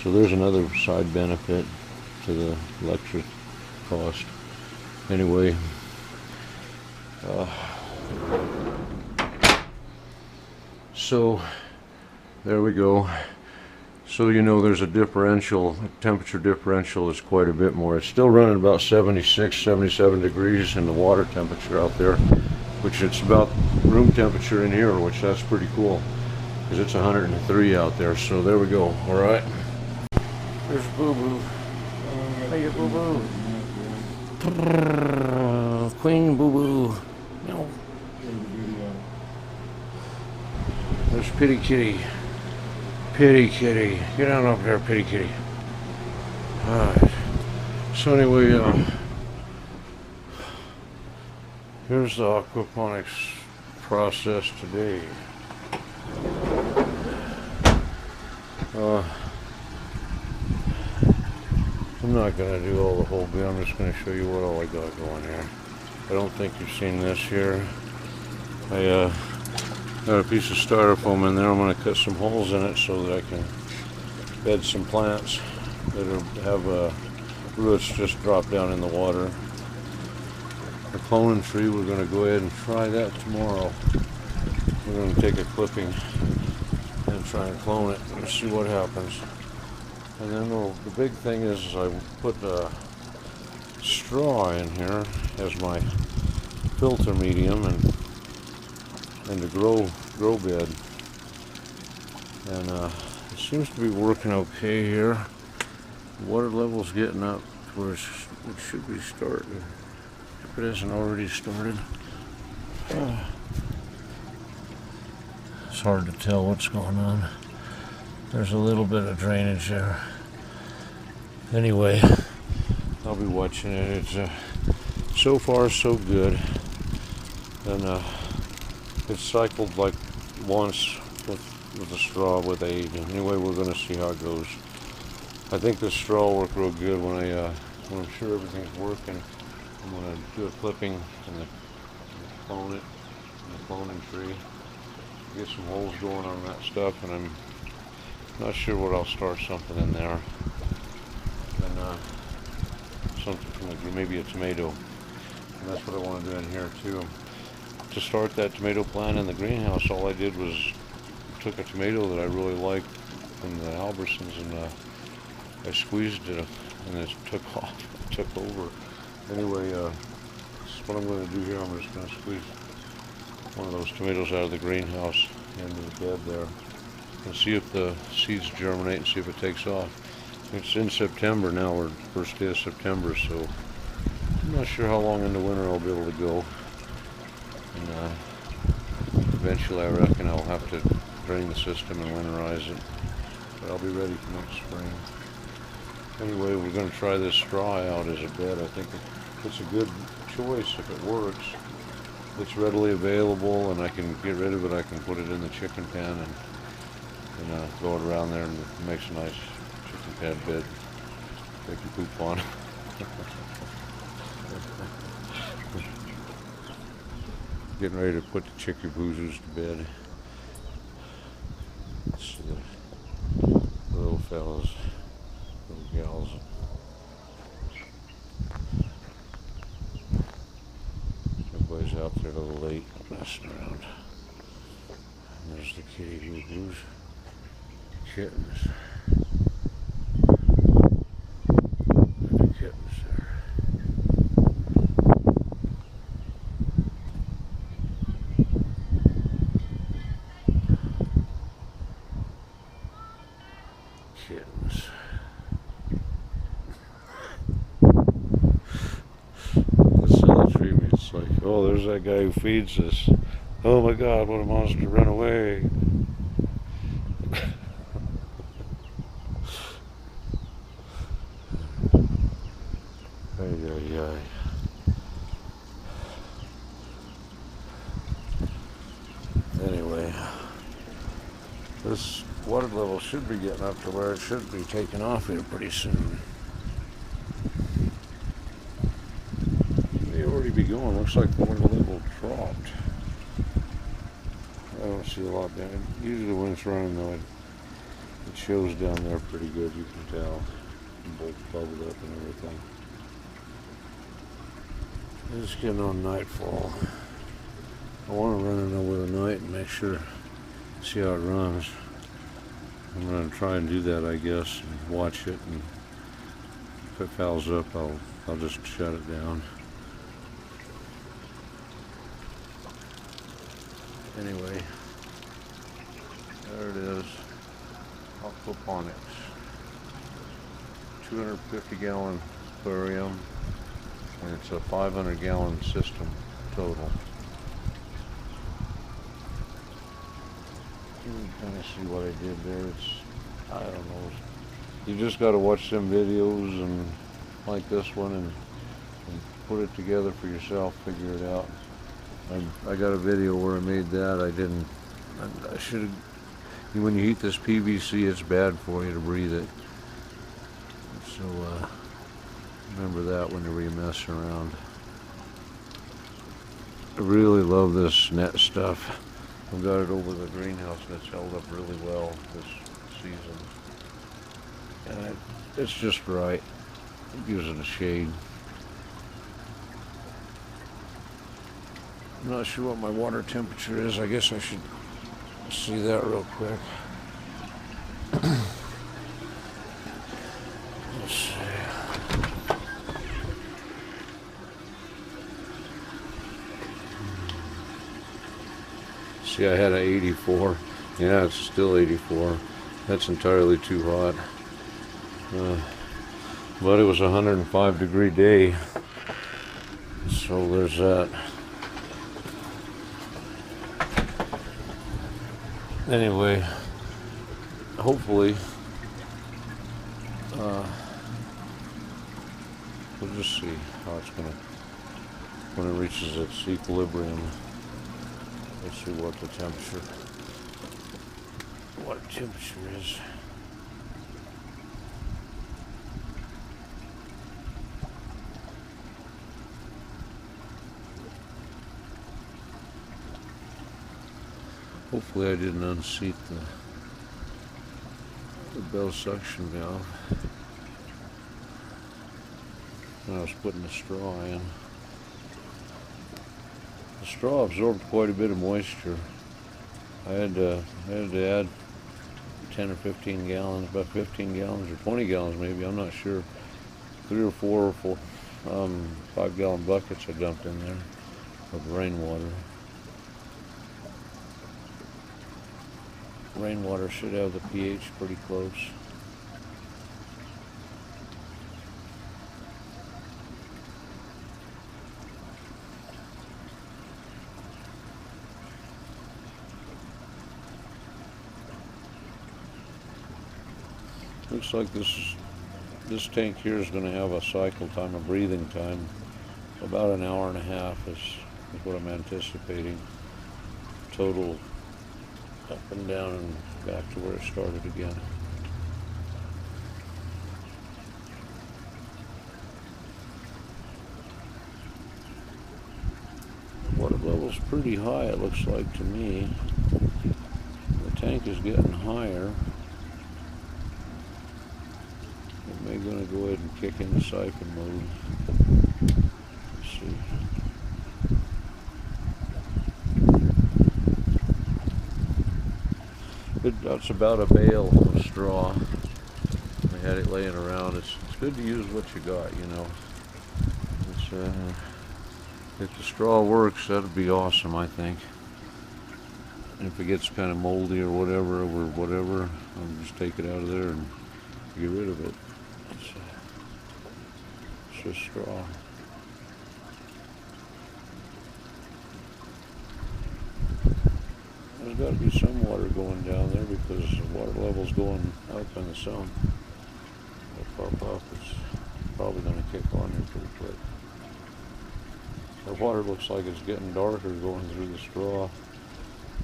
So there's another side benefit to the electric cost. Anyway, so there we go. So you know there's a differential, temperature differential is quite a bit more. It's still running about 76, 77 degrees in the water temperature out there, which it's about room temperature in here, which that's pretty cool because it's 103 out there. So there we go. All right. There's Boo Boo. Hey, Boo Boo. Queen Boo Boo. No. There's Pitty Kitty. Pitty Kitty. Get on up there, Pitty Kitty. Alright. So anyway, here's the aquaponics process today. I'm not going to do all the whole bit. I'm just going to show you what all I got going here. I don't think you've seen this here. I got a piece of styrofoam in there. I'm going to cut some holes in it so that I can bed some plants that have roots just drop down in the water. The cloning tree, we're going to go ahead and try that tomorrow. We're going to take a clipping and try and clone it and see what happens. And then the big thing is I put straw in here as my filter medium and the grow bed. And it seems to be working okay here. Water level's getting up to where it should be starting. If it hasn't already started. It's hard to tell what's going on. There's a little bit of drainage there. Anyway, I'll be watching it. It's so far so good. And it's cycled like once with the straw with age. Anyway, we're going to see how it goes. I think the straw will work real good when I'm sure everything's working. I'm going to do a clipping and clone it in the cloning tree. Get some holes going on that stuff, and I'm not sure what I'll start something in there. And something like maybe a tomato. And that's what I want to do in here too. To start that tomato plant in the greenhouse, all I did was took a tomato that I really liked from the Albertsons, and I squeezed it and it took off, it took over. Anyway, this is what I'm going to do here. I'm just going to squeeze one of those tomatoes out of the greenhouse into the bed there and see if the seeds germinate and see if it takes off. It's in September now, or first day of September, so I'm not sure how long in the winter I'll be able to go. And eventually I reckon I'll have to drain the system and winterize it, but I'll be ready for next spring. Anyway, we're going to try this straw out as a bed. I think it's a good choice if it works. It's readily available, and I can get rid of it. I can put it in the chicken pen and throw it around there, and it makes a nice chicken pen bed. They can poop on. Getting ready to put the chickaboozers to bed. It's the little fellas, little gals. Everybody's out there a little late, messing around. And there's the kitty boo-boos. Kittens. The kittens there. Kittens. That's how they treat me. It's like, oh, there's that guy who feeds us. Oh my God, what a monster, run away. Ay, ay, ay. Anyway, this water level should be getting up to where it should be taking off here pretty soon. May already be going. Looks like the water level dropped. I don't see a lot down. Usually when it's running though, it shows down there pretty good. You can tell. Both bubbled up and everything. It's getting on nightfall. I want to run it over the night and make sure, see how it runs. I'm going to try and do that, I guess, and watch it. And if it fouls up, I'll just shut it down. Anyway, there it is. Aquaponics. 250-gallon aquarium, and it's a 500-gallon system total. You can kind of see what I did there. It's, I don't know. You just got to watch some videos and like this one and put it together for yourself. Figure it out. I got a video where I made that. I should have. When you heat this PVC, it's bad for you to breathe it. So remember that whenever you're messing around. I really love this net stuff. I've got it over the greenhouse and it's held up really well this season. And it's just right. It gives it a shade. I'm not sure what my water temperature is. I guess I should see that real quick. Let's see. See, I had an 84. Yeah, it's still 84. That's entirely too hot. But it was a 105-degree day. So there's that. Anyway, hopefully, we'll just see how it's gonna, when it reaches its equilibrium. Let's see what the temperature is. Hopefully I didn't unseat the bell suction valve when I was putting the straw in. The straw absorbed quite a bit of moisture. I had to add 10 or 15 gallons, about 15 gallons or 20 gallons maybe, I'm not sure. 3 or 4 5-gallon buckets I dumped in there of rainwater. Rainwater should have the pH pretty close. Looks like this tank here is going to have a cycle time, a breathing time, about an hour and a half is what I'm anticipating. Total up and down and back to where it started again. What a level's pretty high, it looks like to me. The tank is getting higher. I may gonna go ahead and kick into siphon mode. Let's see. That's about a bale of straw. I had it laying around. It's good to use what you got, you know. If the straw works, that'd be awesome, I think. And if it gets kind of moldy or whatever, I'll just take it out of there and get rid of it. It's just straw. There's got to be some water going down there because the water level's going up in the sun. If pop up, it's probably going to kick on here pretty quick. The water looks like it's getting darker going through the straw.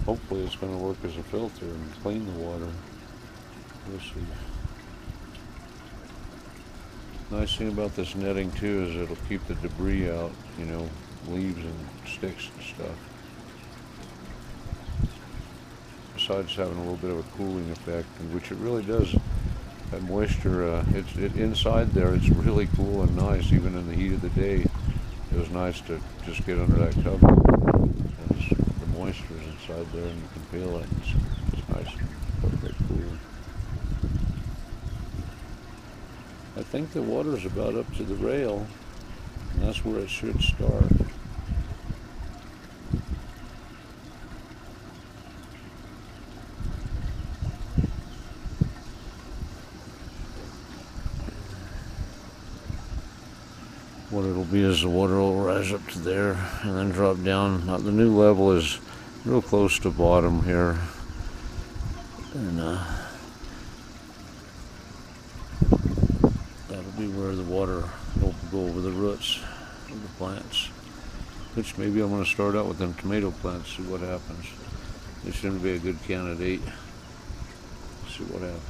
Hopefully it's going to work as a filter and clean the water. We'll see. Nice thing about this netting too is it'll keep the debris out, you know, leaves and sticks and stuff. Besides having a little bit of a cooling effect, which it really does. That moisture, inside there, it's really cool and nice, even in the heat of the day. It was nice to just get under that cover. The moisture is inside there, and you can feel it. It's nice, perfect cool. I think the water's about up to the rail, and that's where it should start. What it'll be is the water will rise up to there and then drop down. Now, the new level is real close to bottom here, and that'll be where the water will go over the roots of the plants. Which maybe I'm going to start out with them tomato plants, see what happens. They seem to be a good candidate. See what happens.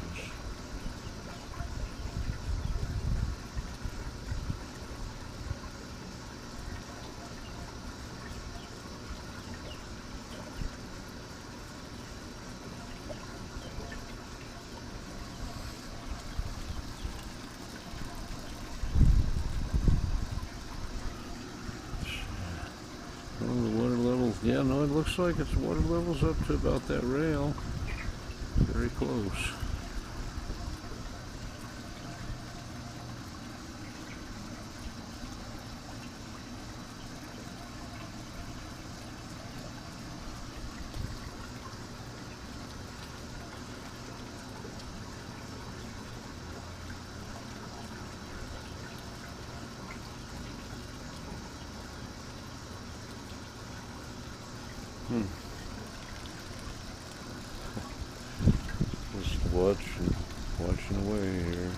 Yeah, no, it looks like its water level's up to about that rail. Very close. Just watching away here.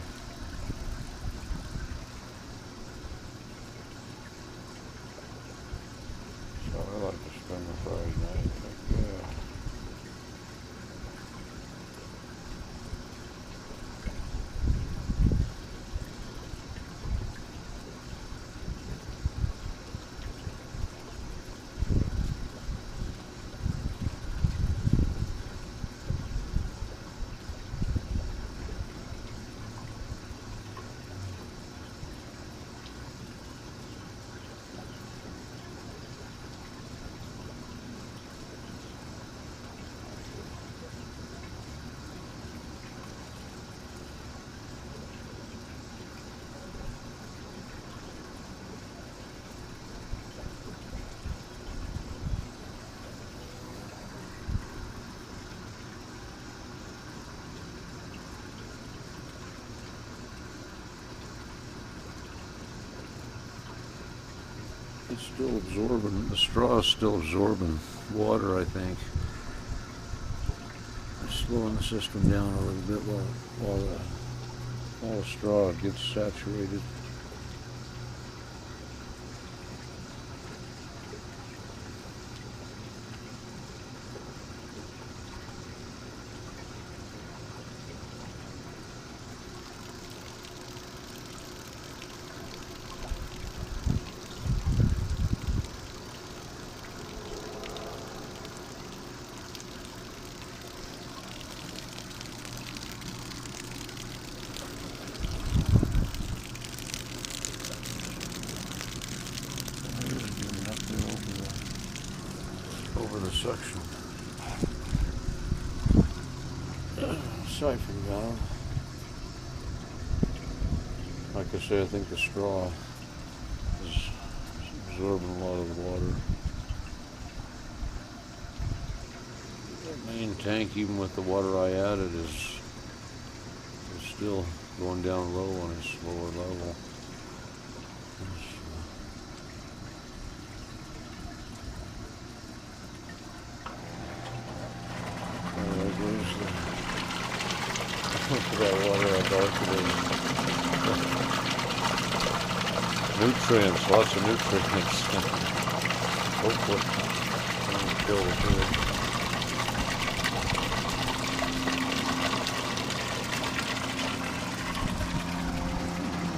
So I like to spend the Friday night, but yeah. It's still absorbing, the straw is still absorbing water, I think. It's slowing the system down a little bit while the straw gets saturated. for the suction siphon valve. Like I say, I think the straw is absorbing a lot of the water. The main tank, even with the water I added, is still going down low on its lower level. Look at that water, how dark it is. Nutrients, lots of nutrients. Hopefully, I'm kill it here.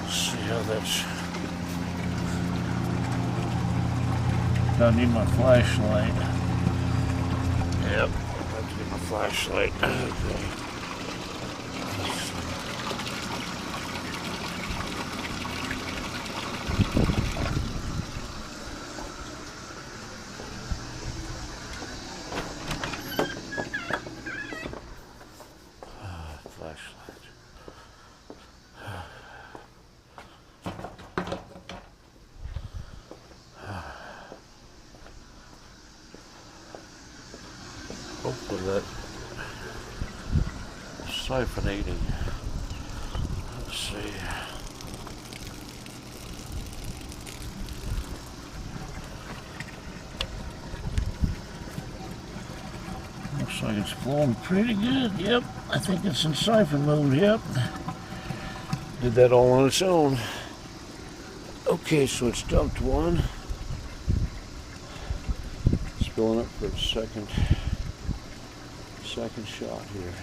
Let's see how that's. I need my flashlight. Yep, I need my flashlight. Okay. Hopefully that siphonating. Let's see. Looks like it's flowing pretty good. Yep, I think it's in siphon mode. Yep. Did that all on its own. Okay, so it's dumped one. It's filling up for its second shot here.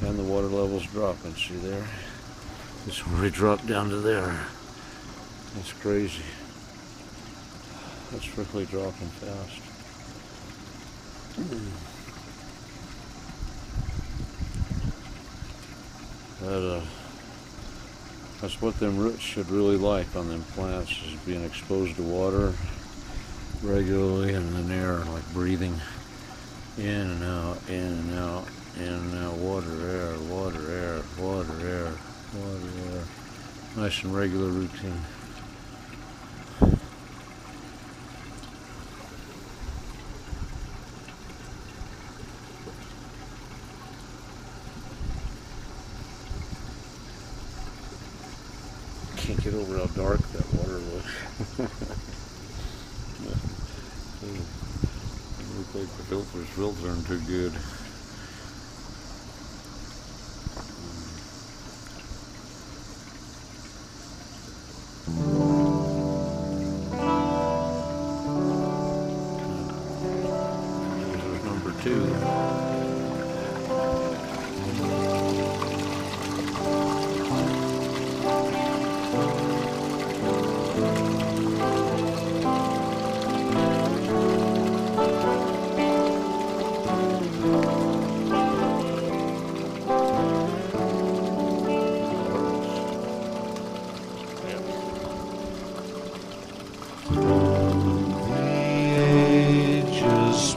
And the water level's dropping, see there? It's already dropped down to there. That's crazy. That's really dropping fast. That's what them roots should really like on them plants, is being exposed to water regularly, and then air, like breathing in and out, in and out, in and out, water, air, water, air, water, air, water, air. Nice and regular routine. Can't get over how dark that water looks. It looks like the filter's filtering too good. There's number 2.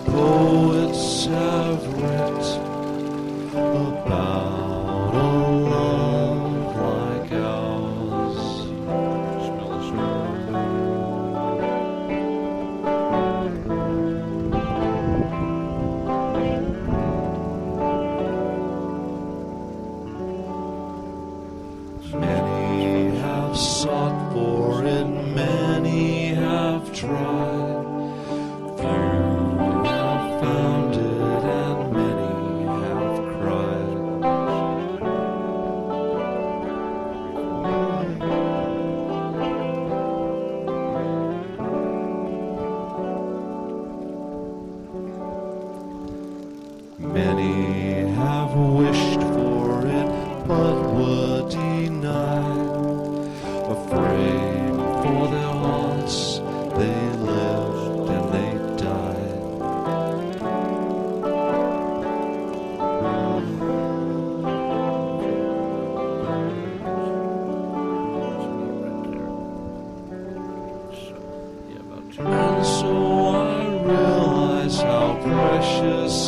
Poets have writ about a love like ours. Smell the smoke. Many have sought for it, many have tried. Few have found it, and many have cried. Many have wished for it, but were denied. Afraid for their hearts, they lay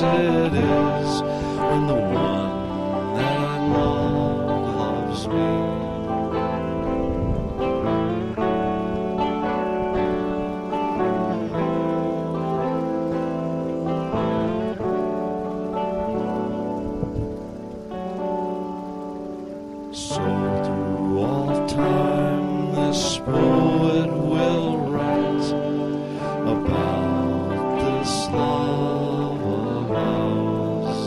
nice it is when the one that I love loves me. So through all time this poet will write about this love of ours.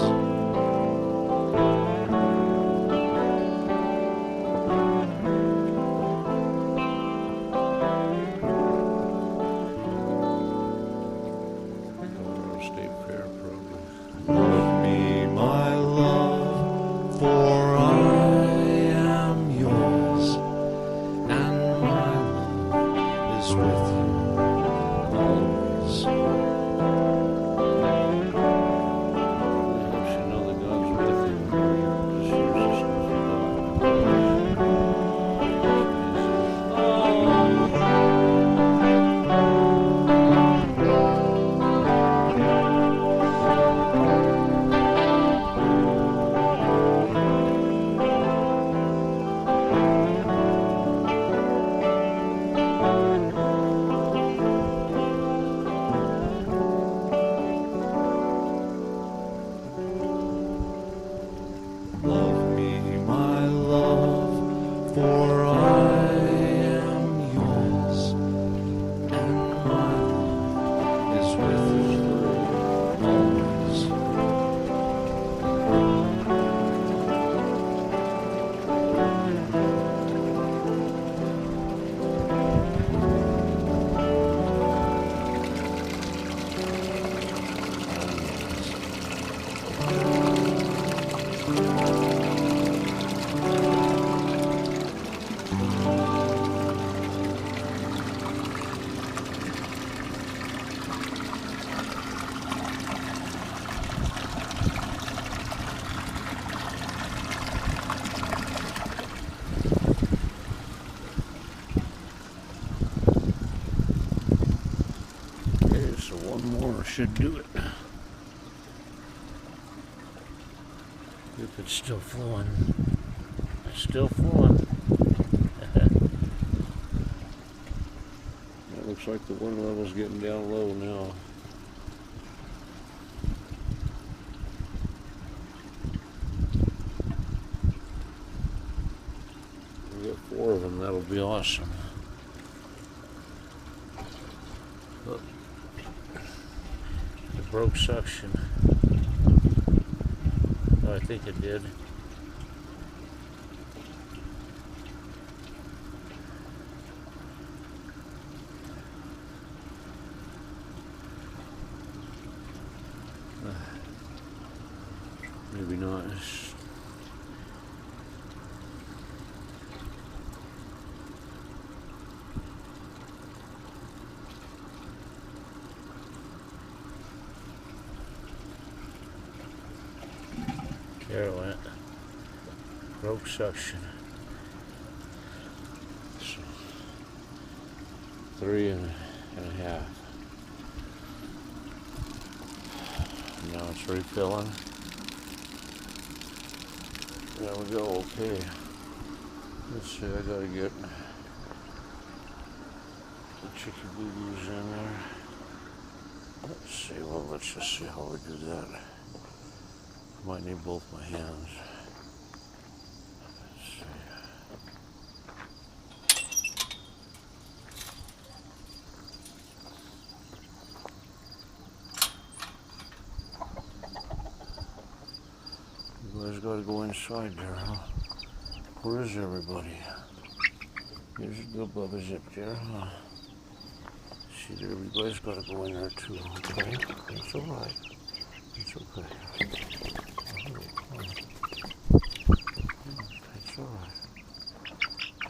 State Fair program. Love me, my love, for I am yours, and my love is with you always. Helps you know that God's with you. Just use the stuff you got. Love me, my love, for I am yours, and my love is with you always. Okay, so one more should do it. If it's still flowing. It's still flowing. It looks like the wind level's getting down low now. We got 4 of them, that'll be awesome. Look. It broke suction. Oh, I think it did. Maybe not. There it went. Broke suction. So, 3.5. Now it's refilling. There we go, okay. Let's see, I gotta get the chicken boo-boos in there. Let's see, well, let's just see how we do that. Might need both my hands. Let's see. You guys gotta go inside there, huh? Where is everybody? Here's a good Bubba Zip there, huh? See there, you guys gotta go in there too, okay? That's alright. It's okay. It's alright.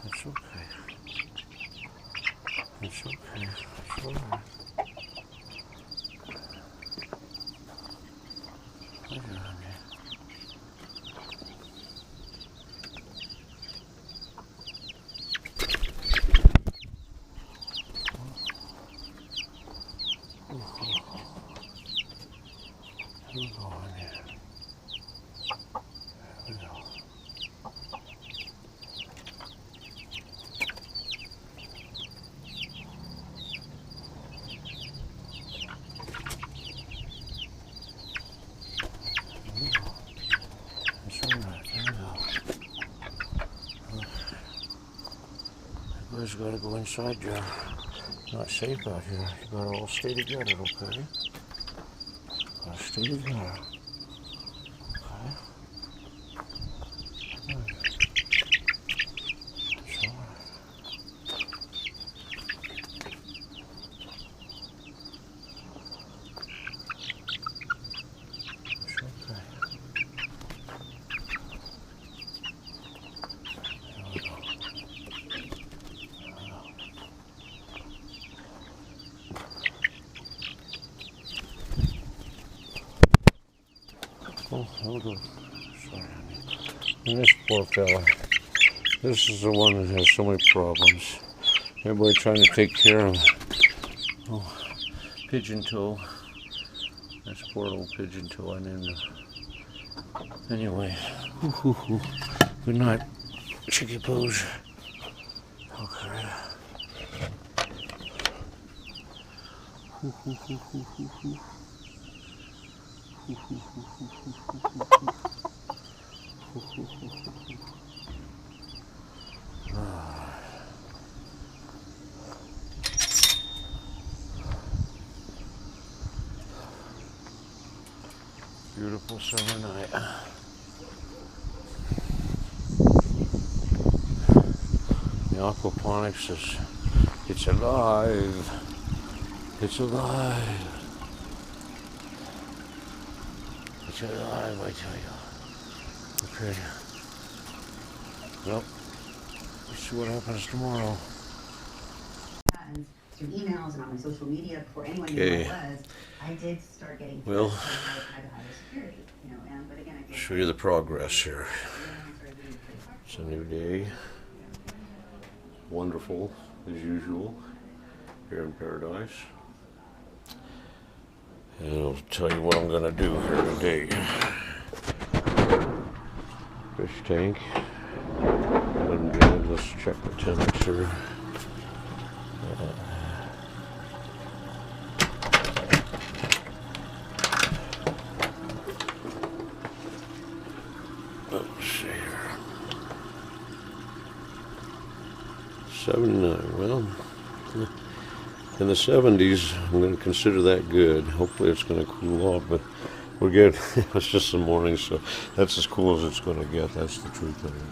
It's okay. It's okay. It's alright. I got it. gotta go inside, Joe. Not safe out here. You gotta all stay together, okay? Gotta stay together. Okay? It's all right. It's okay. There we go. Oh, hold on. Sorry, honey. And this poor fella. This is the one that has so many problems. Everybody trying to take care of. Oh, pigeon toe. That's poor old pigeon toe. I named him. Anyway. Good night, chickie poos. Okay. Beautiful summer night. The aquaponics is, it's alive. It's alive. It's alive, I tell you. Okay. Well, let's see what happens tomorrow. Through emails and on my social media before anyone knew who I was, I did start getting Well, security, but again, I show you the progress here. It's a new day. Wonderful, as usual, here in paradise. And I'll tell you what I'm gonna do here today. Fish tank. Let's check the temperature. Let's see here. 79. Well, in the 70s, I'm going to consider that good. Hopefully it's going to cool off, but we're good. It's just the morning, so that's as cool as it's going to get. That's the truth of it.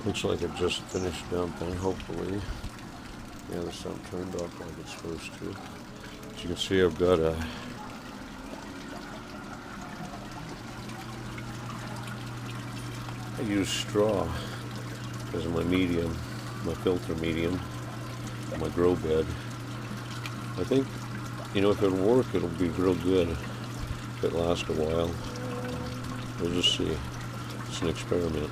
Looks like it just finished dumping, hopefully. Yeah, the sun turned off like it's supposed to. As you can see, I've got I use straw as my medium, my filter medium, my grow bed. I think, if it'll work, it'll be real good. If it lasts a while, we'll just see. It's an experiment.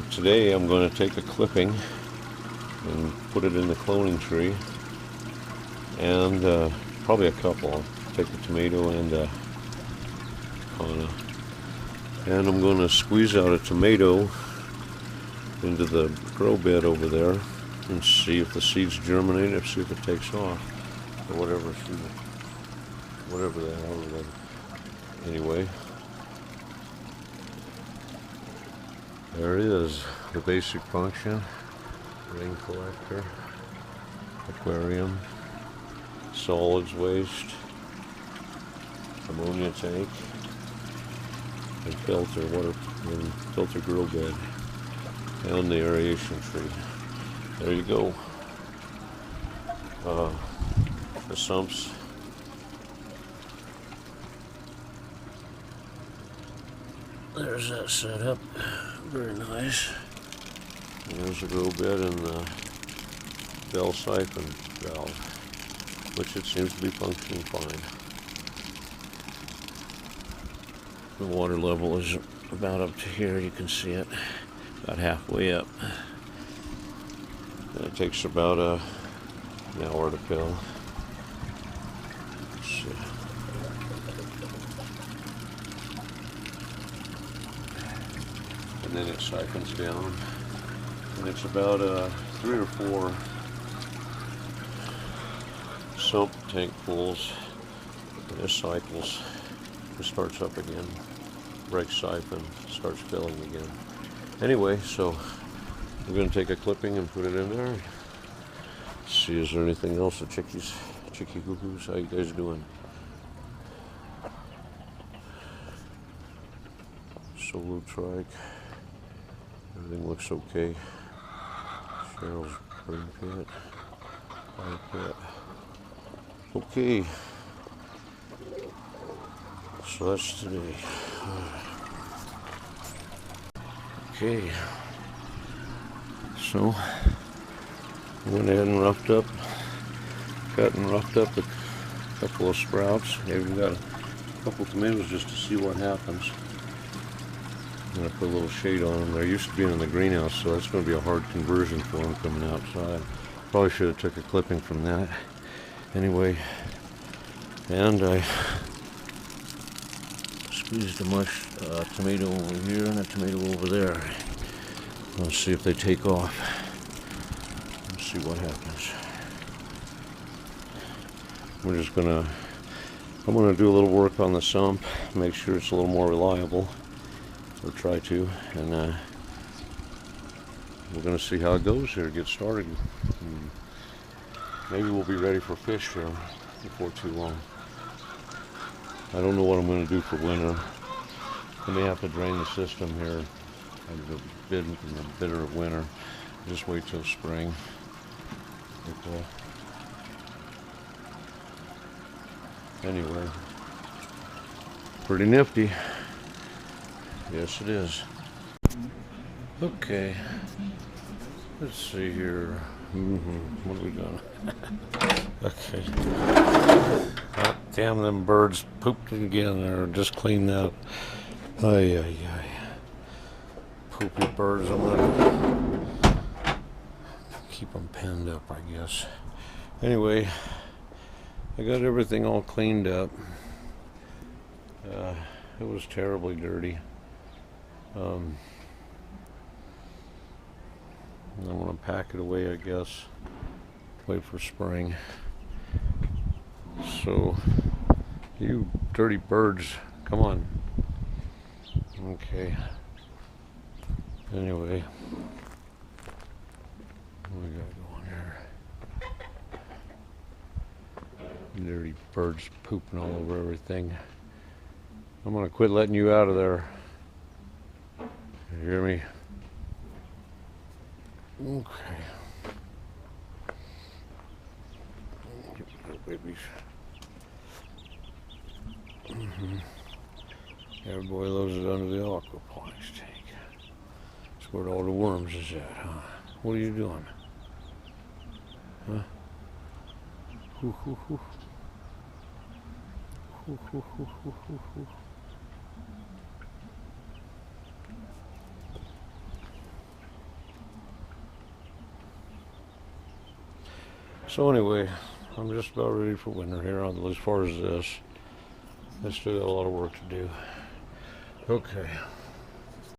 Today I'm going to take a clipping and put it in the cloning tree, and probably a couple. I'll take the tomato and and I'm going to squeeze out a tomato into the grow bed over there and see if the seeds germinate, and see if it takes off, or whatever the hell it is. Anyway, there it is, the basic function: rain collector, aquarium, solids waste, ammonia tank, and filter grow bed, and the aeration tree. There you go. The sumps. There's that setup. Very nice. And there's the grow bed and the bell siphon valve, which it seems to be functioning fine. The water level is about up to here. You can see it, about halfway up. And it takes about an hour to fill. Let's see. And then it siphons down, and it's about 3 or 4 sump tank pulls, and it cycles. It starts up again, breaks siphon, starts filling again. Anyway, so We're going to take a clipping and put it in there. See, is there anything else? The chicky cuckoos, how you guys doing? Solo trike. Everything looks okay. Cheryl's brain pit. Fire pit. Okay. So that's today. Okay. So went ahead and cut and roughed up a couple of sprouts. Maybe we got a couple tomatoes just to see what happens. I'm going to put a little shade on them. They're used to being in the greenhouse, so that's going to be a hard conversion for them coming outside. Probably should have took a clipping from that. Anyway, and I squeezed a mush tomato over here and a tomato over there. Let's see if they take off. Let's see what happens. I'm gonna do a little work on the sump, make sure it's a little more reliable, or try to, and we're gonna see how it goes here, get started. Maybe we'll be ready for fish here before too long. I don't know what I'm gonna do for winter. I may have to drain the system here in the bitter of winter. Just wait till spring. Anyway, pretty nifty. Yes, it is. Okay, let's see here. What are we doing? Okay. Oh, damn, them birds pooped again, or just cleaned up. Ay, ay, ay. Poopy birds. I'm gonna keep them penned up, I guess. Anyway, I got everything all cleaned up. It was terribly dirty. I'm gonna pack it away, I guess. Wait for spring. So, you dirty birds, come on. Okay. Anyway, what we got going here? Dirty birds pooping all over everything. I'm gonna quit letting you out of there. You hear me? Okay. Get the little babies. Every boy loves it under the aquaponics tank. That's where all the worms is at, huh? What are you doing? Huh? Hoo hoo hoo. Hoo hoo hoo hoo hoo hoo. So anyway, I'm just about ready for winter here as far as this. I still got a lot of work to do. Okay.